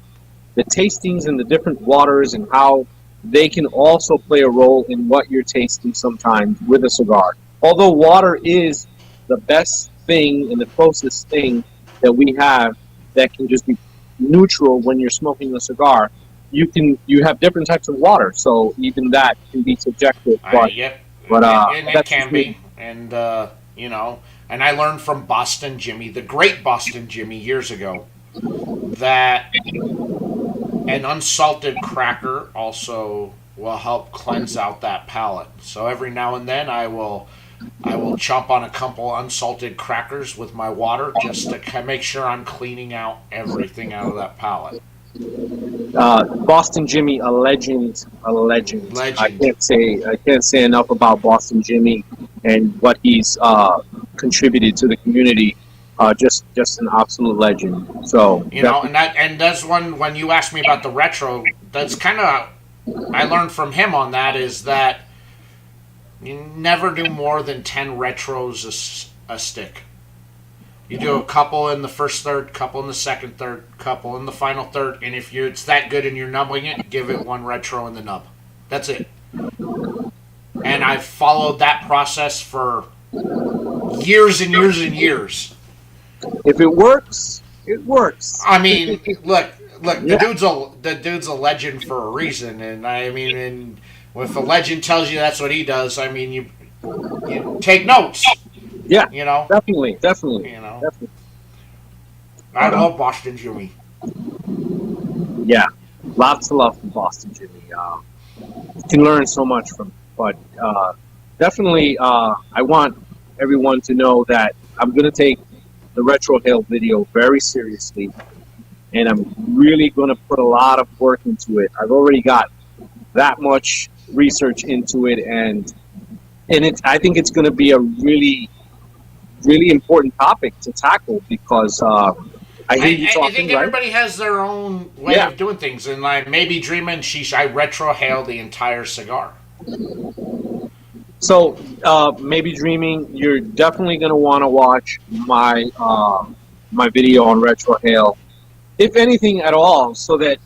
the tastings and the different waters, and how they can also play a role in what you're tasting sometimes with a cigar. Although water is the best thing and the closest thing that we have that can just be neutral when you're smoking a cigar, you have different types of water, so even that can be subjective. Yep, But and it that's can just me. be, and and I learned from Boston Jimmy, the great Boston Jimmy, years ago, that an unsalted cracker also will help cleanse out that palate. So every now and then I will chomp on a couple unsalted crackers with my water just to make sure I'm cleaning out everything out of that palate. Boston Jimmy, a legend, a legend. Legend. I can't say enough about Boston Jimmy and what he's contributed to the community. Just an absolute legend. So And that's one when you asked me about the retro. That's kind of I learned from him on that is that you never do more than 10 retros a stick. You do a couple in the first third, couple in the second third, couple in the final third, and if it's that good and you're nubbing it, give it one retro in the nub. That's it. And I've followed that process for years and years and years. if it works, it works. I mean, look, Yeah. the dude's a legend for a reason, and I mean, and if a legend tells you that's what he does, I mean, you take notes. Yeah, You know, definitely, definitely, you know. definitely. I love Boston Jimmy. Yeah, lots of love from Boston Jimmy. You can learn so much from, but definitely, I want everyone to know that I'm going to take the Retro Hail video very seriously, and I'm really going to put a lot of work into it. I've already got that much research into it, and I think it's going to be a really, really important topic to tackle, because I hear you I talking, think right? everybody has their own way Yeah. of doing things, and like maybe dreaming, I retrohale the entire cigar. So, maybe dreaming, you're definitely going to want to watch my video on retrohale, if anything at all, so that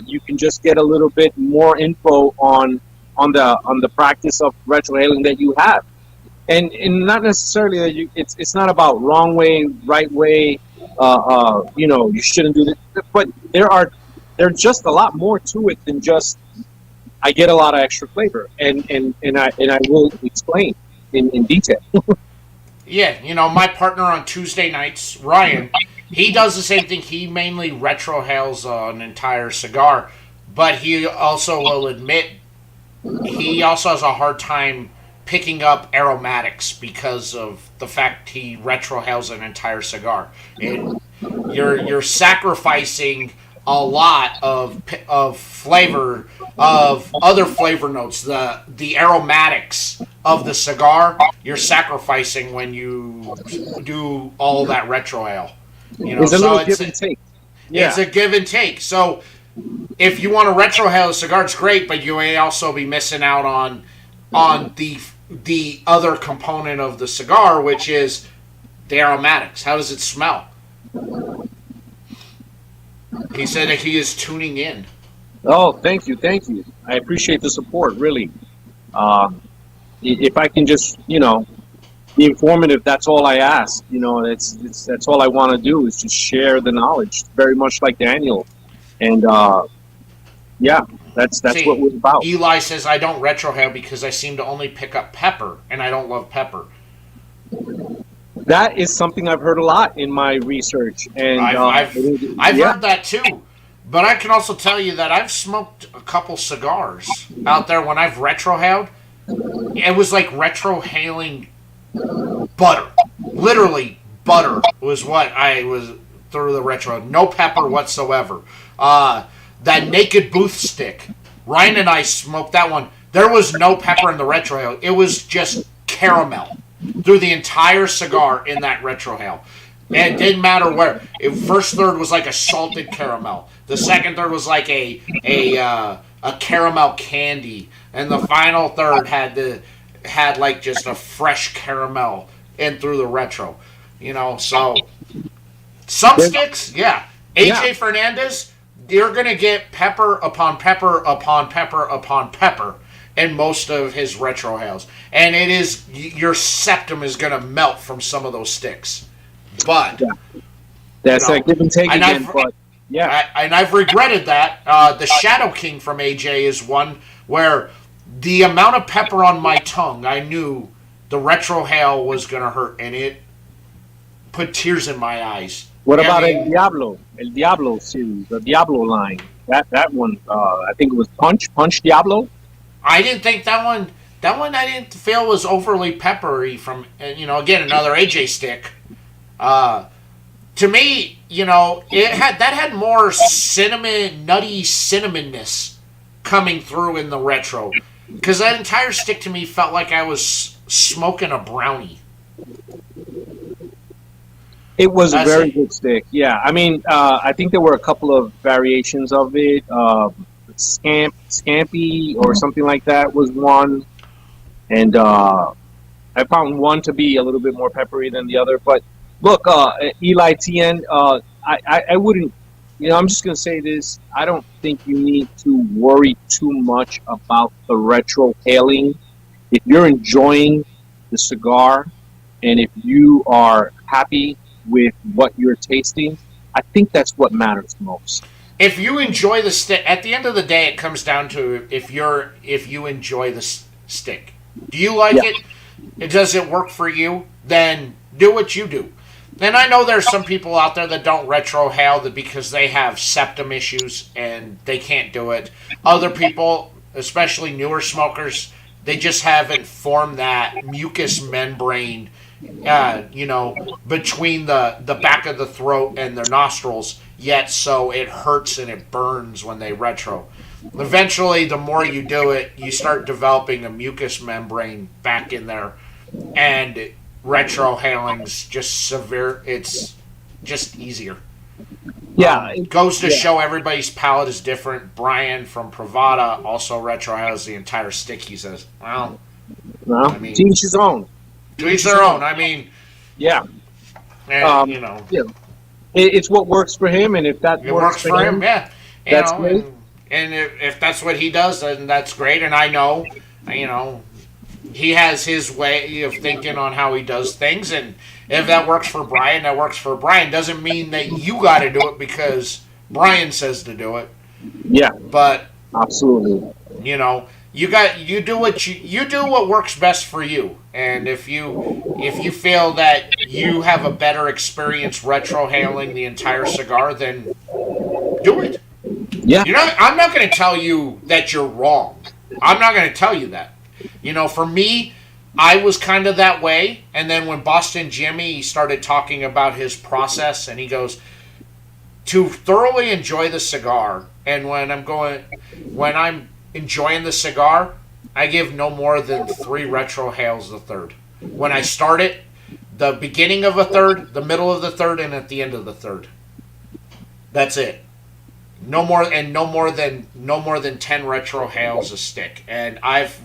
you can just get a little bit more info on the practice of retrohaling that you have, and not necessarily that it's not about wrong way, right way. You shouldn't do this, but there's just a lot more to it than just I get a lot of extra flavor, and I will explain in detail. Yeah, my partner on Tuesday nights, Ryan, he does the same thing. He mainly retrohales an entire cigar, but he also will admit he also has a hard time picking up aromatics because of the fact he retrohales an entire cigar. You're sacrificing a lot of flavor, of other flavor notes, the aromatics of the cigar. You're sacrificing when you do all that retrohale. It's a little give and take. Yeah. It's a give and take. So if you want to retrohale a cigar, it's great, but you may also be missing out on the other component of the cigar, which is the aromatics. How does it smell? He said that he is tuning in. Oh, thank you. I appreciate the support, really. If I can just, be informative, that's all I ask. That's all I want to do is just share the knowledge, very much like Daniel. And that's See, what we're about. Eli says I don't retrohale because I seem to only pick up pepper, and I don't love pepper. That is something I've heard a lot in my research, and I've heard that too. But I can also tell you that I've smoked a couple cigars out there when I've retrohaled. It was like retrohaling butter. Literally, butter was what I was through the retro. No pepper whatsoever. That Naked Booth stick. Ryan and I smoked that one. There was no pepper in the retrohale. It was just caramel through the entire cigar in that retrohale. And it didn't matter where. First third was like a salted caramel. The second third was like a caramel candy, and the final third had like just a fresh caramel in through the retro. So some sticks, yeah. AJ Fernandez, you're gonna get pepper upon pepper upon pepper upon pepper in most of his retrohales, and it is your septum is gonna melt from some of those sticks. But that's a give and take again. But and I've regretted that. The Shadow King from AJ is one where the amount of pepper on my tongue, I knew the retrohale was gonna hurt, and it put tears in my eyes. What about El Diablo series, the Diablo line? That one, I think it was Punch Diablo. I didn't think that one I didn't feel was overly peppery from, again, another AJ stick. To me, it had more nutty cinnamonness coming through in the retro. Because that entire stick to me felt like I was smoking a brownie. It was a very good stick. Yeah, I mean, I think there were a couple of variations of it. Scampy or something like that was one, and I found one to be a little bit more peppery than the other. But look, Eli TN, I wouldn't. I'm just gonna say this. I don't think you need to worry too much about the retro hailing. If you're enjoying the cigar, and if you are happy with what you're tasting, I think that's what matters most. If you enjoy the stick, at the end of the day, it comes down to if you enjoy the stick. Do you like it? Does it work for you? Then do what you do. And I know there's some people out there that don't retrohale because they have septum issues and they can't do it. Other people, especially newer smokers, they just haven't formed that mucous membrane between the back of the throat and their nostrils yet, so it hurts and it burns when they retro. Eventually, the more you do it, you start developing a mucous membrane back in there, and retrohaling's just severe. It's just easier. Yeah. It goes to show everybody's palate is different. Brian from Pravada also retrohales the entire stick, he says. Well, I mean, to each his own. To each their own. I mean, yeah. And, it's what works for him, and if that works for him, yeah. That's great. And if that's what he does, then that's great. And I know, he has his way of thinking on how he does things, and if that works for Brian, that works for Brian. Doesn't mean that you got to do it because Brian says to do it. Yeah. But absolutely. You do what works best for you. And if you feel that you have a better experience retrohaling the entire cigar, then do it. Yeah. I'm not going to tell you that you're wrong. I'm not going to tell you that. For me, I was kind of that way. And then when Boston Jimmy started talking about his process, and he goes, to thoroughly enjoy the cigar, and when I'm enjoying the cigar, I give no more than 3 retrohales a third. When I start it, the beginning of a third, the middle of the third, and at the end of the third. That's it. No more, and no more than 10 retrohales a stick. And I've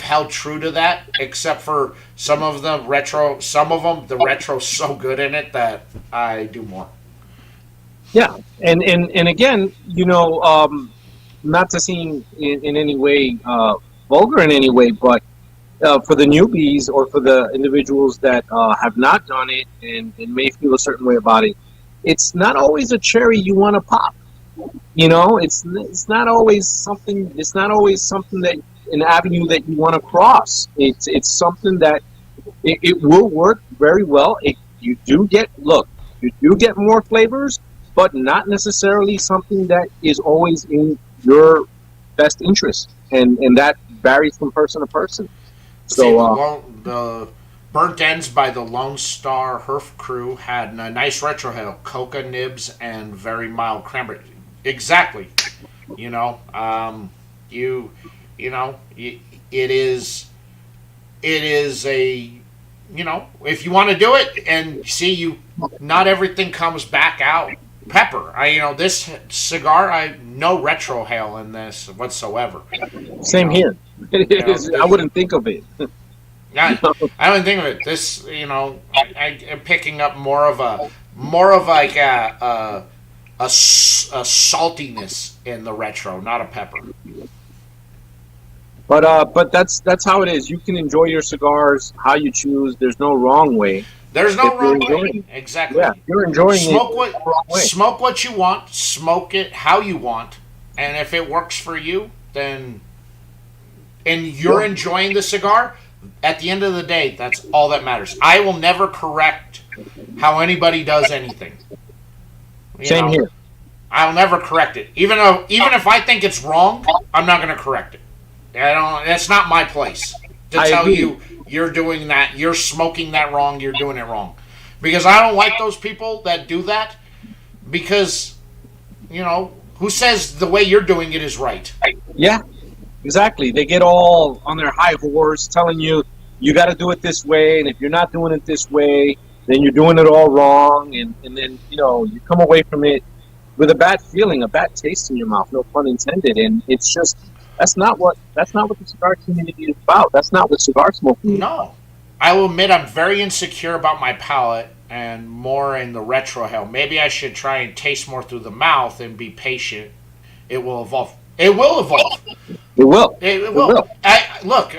held true to that, except for some of the retro. Some of them, the retro's so good in it that I do more. Yeah, and again, not to seem in any way vulgar in any way, but for the newbies or for the individuals that have not done it and may feel a certain way about it, it's not always a cherry you want to pop. It's not always something. It's not always something that an avenue that you want to cross. It's something that it will work very well. You do get more flavors, but not necessarily something that is always in your best interest, and that varies from person to person. See, So the Burnt Ends by the Lone Star Herf Crew had a nice retrohale, coca nibs and very mild cranberry. Exactly. You know, you you know it is a if you want to do it and see you, not everything comes back out pepper. This cigar, I no retrohale in this whatsoever. same know, here. I wouldn't think of it. I, I don't think of it. This, I am picking up more of like a saltiness in the retro, not a pepper. But that's how it is. You can enjoy your cigars how you choose. There's no wrong way. There's If no you're wrong way. enjoying, Exactly. yeah, if you're enjoying it. Smoke There's no wrong way. smoke what you want. Smoke it how you want, and if it works for you, then and you're Yeah, enjoying the cigar. At the end of the day, that's all that matters. I will never correct how anybody does anything. You same know, here. I'll never correct it. Even if I think it's wrong, I'm not going to correct it. I don't. That's not my place to I tell agree. you you're doing that. You're smoking that wrong. You're doing it wrong. Because I don't like those people that do that. Because who says the way you're doing it is right? Yeah, exactly. They get all on their high horse, telling you you got to do it this way, and if you're not doing it this way, then you're doing it all wrong, and then you come away from it with a bad feeling, a bad taste in your mouth. No pun intended. And it's just that's not what the cigar community is about. That's not what cigar smoking is about. No. I will admit I'm very insecure about my palate and more in the retrohale. Maybe I should try and taste more through the mouth and be patient. It will evolve. It will evolve. It will. It It will. will. Look,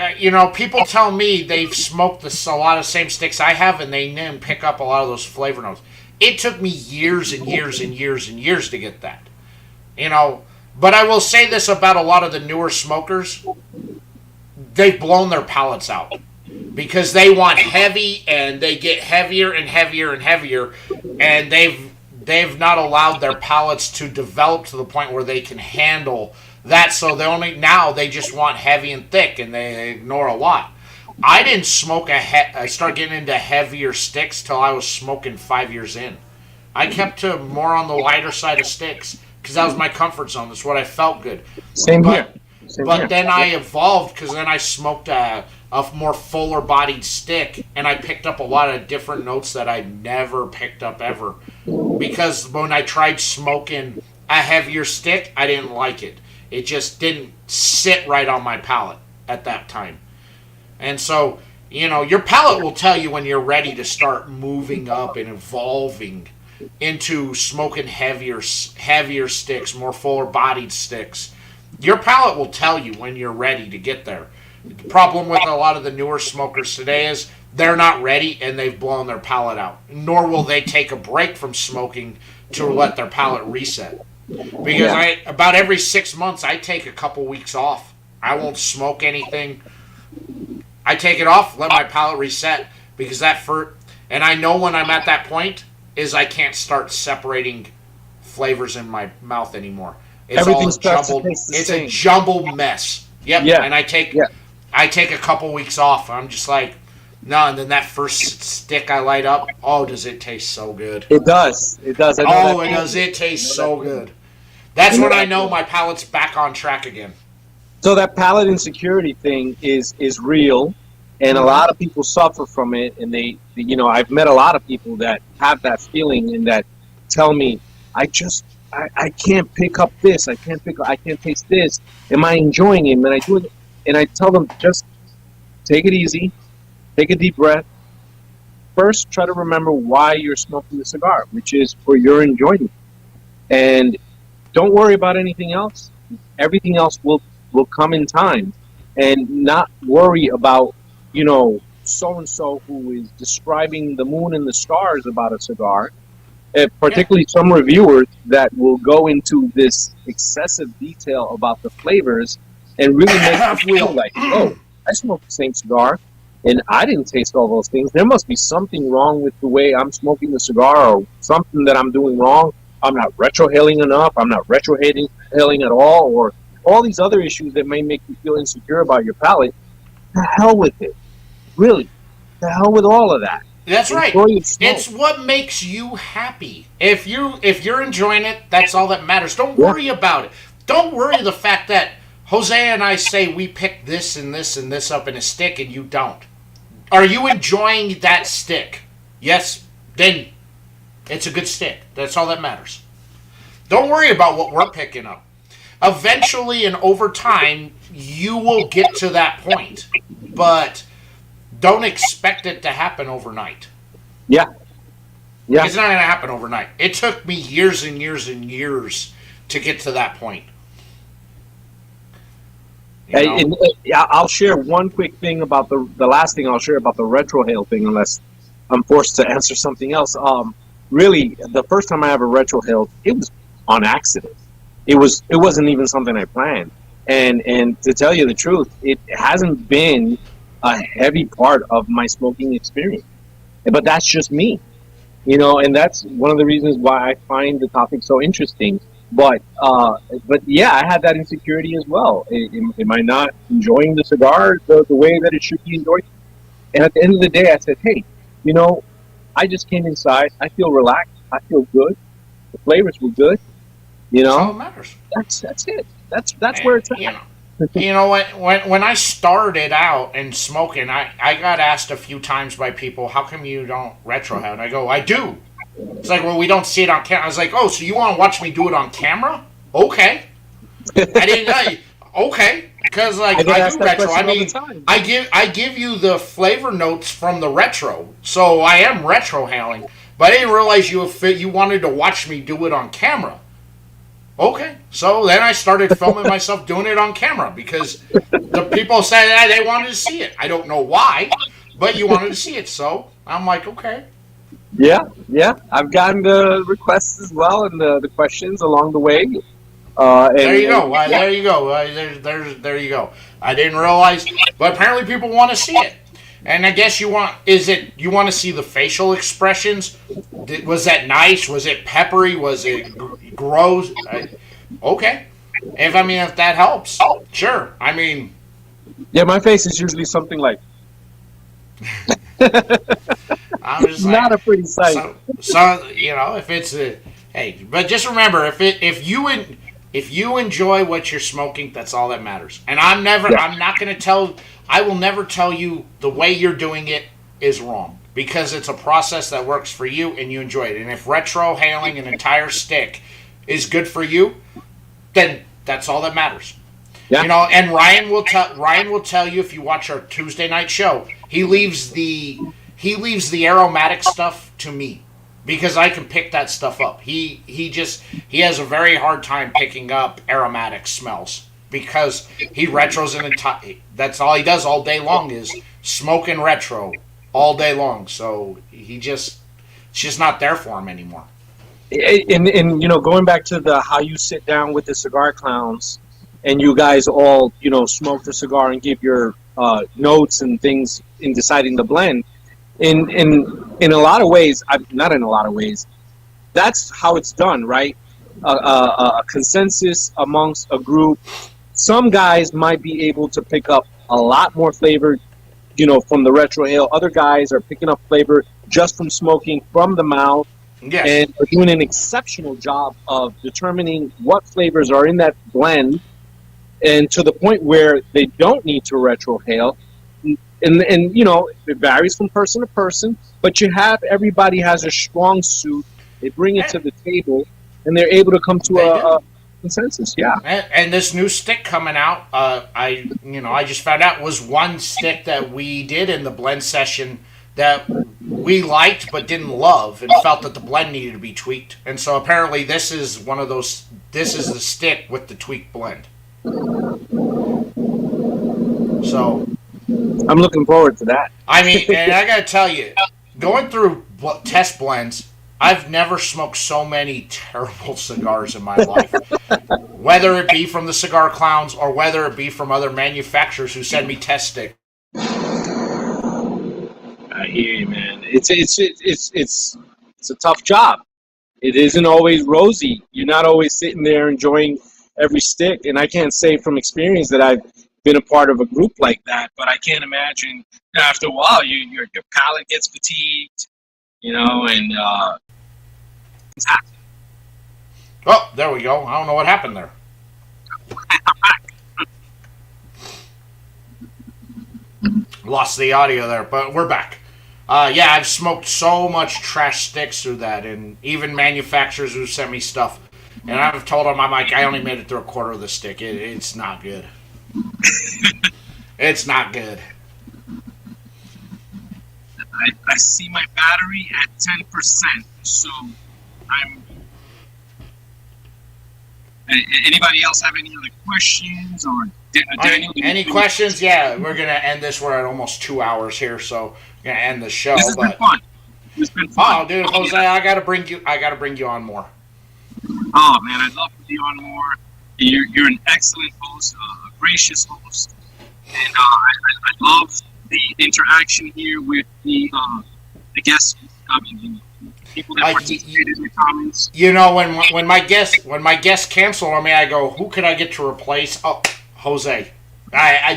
people tell me they've smoked a lot of the same sticks I have, and they didn't pick up a lot of those flavor notes. It took me years and years and years and years to get that. You know, but I will say this about a lot of the newer smokers: they've blown their palates out because they want heavy, and they get heavier and heavier and heavier, and they've not allowed their palates to develop to the point where they can handle that. So they just want heavy and thick, and they ignore a lot. I didn't smoke I started getting into heavier sticks till I was smoking 5 years in. I kept to more on the lighter side of sticks because that was my comfort zone. That's what I felt good. Same here. But Same but here. then I evolved because then I smoked a more fuller bodied stick, and I picked up a lot of different notes that I never picked up ever. Because when I tried smoking a heavier stick, I didn't like it. It just didn't sit right on my palate at that time. And so, your palate will tell you when you're ready to start moving up and evolving into smoking heavier sticks, more fuller bodied sticks. Your palate will tell you when you're ready to get there. The problem with a lot of the newer smokers today is they're not ready and they've blown their palate out. Nor will they take a break from smoking to let their palate reset. Because Yeah. about every 6 months, I take a couple weeks off. I won't smoke anything. I take it off, let my palate reset, because and I know when I'm at that point is I can't start separating flavors in my mouth anymore. It's Everything all starts to jumbled. taste the It's same. a jumbled mess. Yep. Yeah. And I take a couple weeks off. I'm just like, no. And then that first stick I light up, oh, does it taste so good? It does. It does. I know Oh, that it feeling. does. It tastes I know so that feeling. good. That's I know when I that know feeling. my palate's back on track again. So that palate insecurity thing is real, and a Mhm. lot of people suffer from it. And I've met a lot of people that have that feeling and that tell me, I can't pick up this. I can't taste this. Am I enjoying it? And I do it, and I tell them, just take it easy, take a deep breath. First, try to remember why you're smoking the cigar, which is for your enjoyment, and don't worry about anything else. Everything else will come in time, and not worry about so and so who is describing the moon and the stars about a cigar. Yeah. Particularly some reviewers that will go into this excessive detail about the flavors and really make you Half feel wheel. like, oh, I smoked the same cigar and I didn't taste all those things. There must be something wrong with the way I'm smoking the cigar, or something that I'm doing wrong. I'm not retrohaling enough. I'm not retrohaling at all, or all these other issues that may make you feel insecure about your palate. The hell with it. Really. The hell with all of that. That's right. Enjoy your smoke. It's what makes you happy. If you're enjoying it, that's all that matters. Don't Yeah. worry about it. Don't worry the fact that Jose and I say we picked this and this and this up in a stick and you don't. Are you enjoying that stick? Yes, then it's a good stick. That's all that matters. Don't worry about what we're picking up. Eventually and over time, you will get to that point. But don't expect it to happen overnight. Yeah. Yeah. It's not going to happen overnight. It took me years and years and years to get to that point. You know? I'll share one quick thing about the last thing I'll share about the retrohale thing, unless I'm forced to answer something else. Really, the first time I ever retrohaled, it was on accident. It wasn't even something I planned. And to tell you the truth, it hasn't been a heavy part of my smoking experience. But that's just me, and that's one of the reasons why I find the topic so interesting. But yeah, I had that insecurity as well. Am I not enjoying the cigar the way that it should be enjoyed? And at the end of the day, I said, hey, I just came inside. I feel relaxed. I feel good. The flavors were good. That's all that matters. That's it. That's where it's at. You know what? When I started out and smoking, I got asked a few times by people, how come you don't retrohale? And I go, I do. It's like, well, we don't see it on camera. I was like, oh, so you want to watch me do it on camera? Okay. I didn't know. Okay. Because like I do retro. I mean, I give you the flavor notes from the retro, so I am retrohaling. But I didn't realize you wanted to watch me do it on camera. Okay, so then I started filming myself doing it on camera because the people said that they wanted to see it. I don't know why, but you wanted to see it, so I'm like, okay. Yeah. I've gotten the requests as well and the questions along the way. There you go. There you go. There you go. I didn't realize, but apparently people want to see it. And I guess you want to see the facial expressions? Was that nice? Was it peppery? Was it gross? Okay. If that helps, sure. I mean, yeah, my face is usually something like. I'm just not a pretty sight. So if it's hey, but just remember, if you enjoy what you're smoking, that's all that matters. And I will never tell you the way you're doing it is wrong, because it's a process that works for you and you enjoy it. And if retrohaling an entire stick is good for you, then that's all that matters. Yeah. And Ryan will tell you, if you watch our Tuesday night show, he leaves the aromatic stuff to me, because I can pick that stuff up. He has a very hard time picking up aromatic smells, because he retros that's all he does all day long is smoke and retro all day long. So it's just not there for him anymore. And going back to how you sit down with the cigar clowns and you guys all smoke the cigar and give your notes and things in deciding the blend. In a lot of ways, not in a lot of ways, that's how it's done, right? a consensus amongst a group. Some guys might be able to pick up a lot more flavor, from the retrohale. Other guys are picking up flavor just from smoking from the mouth, Yes. and are doing an exceptional job of determining what flavors are in that blend, and to the point where they don't need to retrohale. And it varies from person to person, but everybody has a strong suit. They bring it to the table, and they're able to come to They a do. consensus. Yeah. And this new stick coming out, I just found out was one stick that we did in the blend session that we liked but didn't love and felt that the blend needed to be tweaked. And so apparently this is one of those. This is the stick with the tweaked blend. So I'm looking forward to that. I mean, and I gotta tell you, going through test blends, I've never smoked so many terrible cigars in my life. Whether it be from the cigar clowns or whether it be from other manufacturers who send me test sticks. I hear you, man. It's a tough job. It isn't always rosy. You're not always sitting there enjoying every stick. And I can't say from experience that I've been a part of a group like that, but I can't imagine after a while your palate gets fatigued, and it's happening. Oh, there we go. I don't know what happened there. Lost the audio there, but we're back. Yeah, I've smoked so much trash sticks through that, and even manufacturers who sent me stuff. And I've told them, I'm like, I only made it through a quarter of the stick. It's not good. It's not good. I see my battery at 10%, so I'm. Anybody else have any other questions or Daniel? Any questions? Yeah, we're gonna end this. We're at almost 2 hours here, so we're gonna end the show. This has been fun. It's been fun. Oh, dude, Jose, I gotta bring you on more. Oh man, I'd love to be on more. You're an excellent host, a gracious host, and I love the interaction here with the guests. I mean, the people that participated in the comments. When my guests cancel on me, I go, who could I get to replace? Oh, Jose.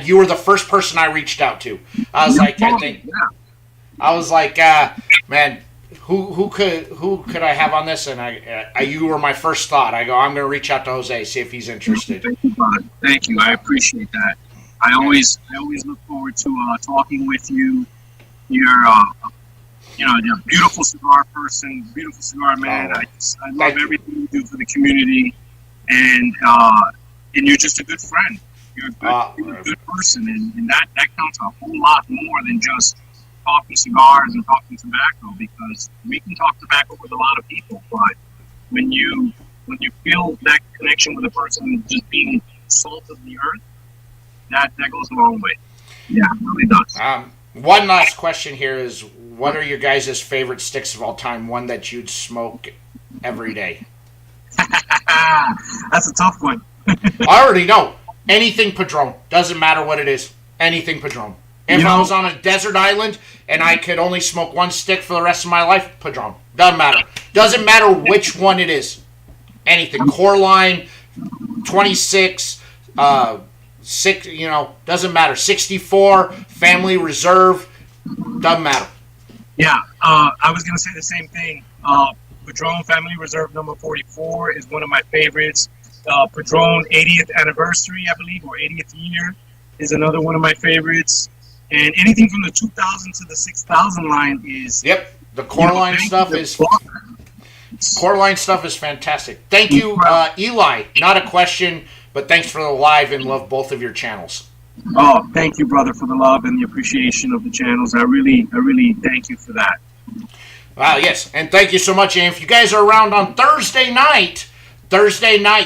You were the first person I reached out to. I was man, who could I have on this? And you were my first thought. I go, I'm going to reach out to Jose, see if he's interested. Thank you, brother. Thank you. I appreciate that. I always look forward to talking with you. You're you're a beautiful cigar person, beautiful cigar man. I love everything you do for the community, and you're just a good friend. You're a good person, and that counts a whole lot more than just talking cigars and talking tobacco, because we can talk tobacco with a lot of people, but when you feel that connection with a person, just being salt of the earth, that goes a long way. Yeah, it really does. One last question here is, what are your guys' favorite sticks of all time? One that you'd smoke every day? That's a tough one. I already know. Anything Padron. Doesn't matter what it is. Anything Padron. If I was on a desert island and I could only smoke one stick for the rest of my life, Padron. Doesn't matter. Doesn't matter which one it is. Anything. Coreline, 26, 6, doesn't matter. 64, Family Reserve, doesn't matter. Yeah, I was going to say the same thing. Padron Family Reserve number 44 is one of my favorites. Padron 80th anniversary, I believe, or 80th year is another one of my favorites. And anything from the 2000 to the 6000 line is... Yep, the Coreline stuff is... Coreline stuff is fantastic. Thank you, Eli. Not a question, but thanks for the live and love both of your channels. Oh, thank you, brother, for the love and the appreciation of the channels. I really thank you for that. Yes, and thank you so much. And if you guys are around on Thursday night,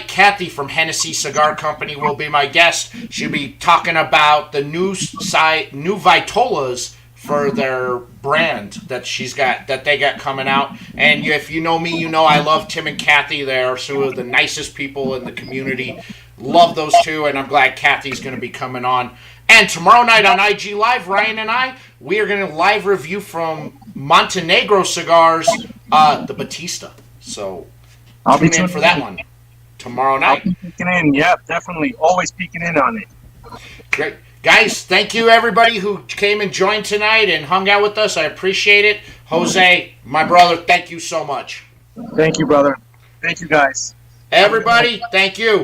Kathy from Hennessy Cigar Company will be my guest. She'll be talking about the new Vitolas for their brand that they got coming out. And if you know me, you know I love Tim and Kathy. They're two of the nicest people in the community. Love those two, and I'm glad Kathy's going to be coming on. And tomorrow night on IG Live, Ryan and we are going to live review from Montenegro Cigars, the Batista. So I'll be tune in for that one tomorrow I'll night. be peeking in. Yep, definitely. Always peeking in on it. Great. Guys, thank you everybody who came and joined tonight and hung out with us. I appreciate it. Jose, my brother, thank you so much. Thank you, brother. Thank you, guys. Everybody, thank you.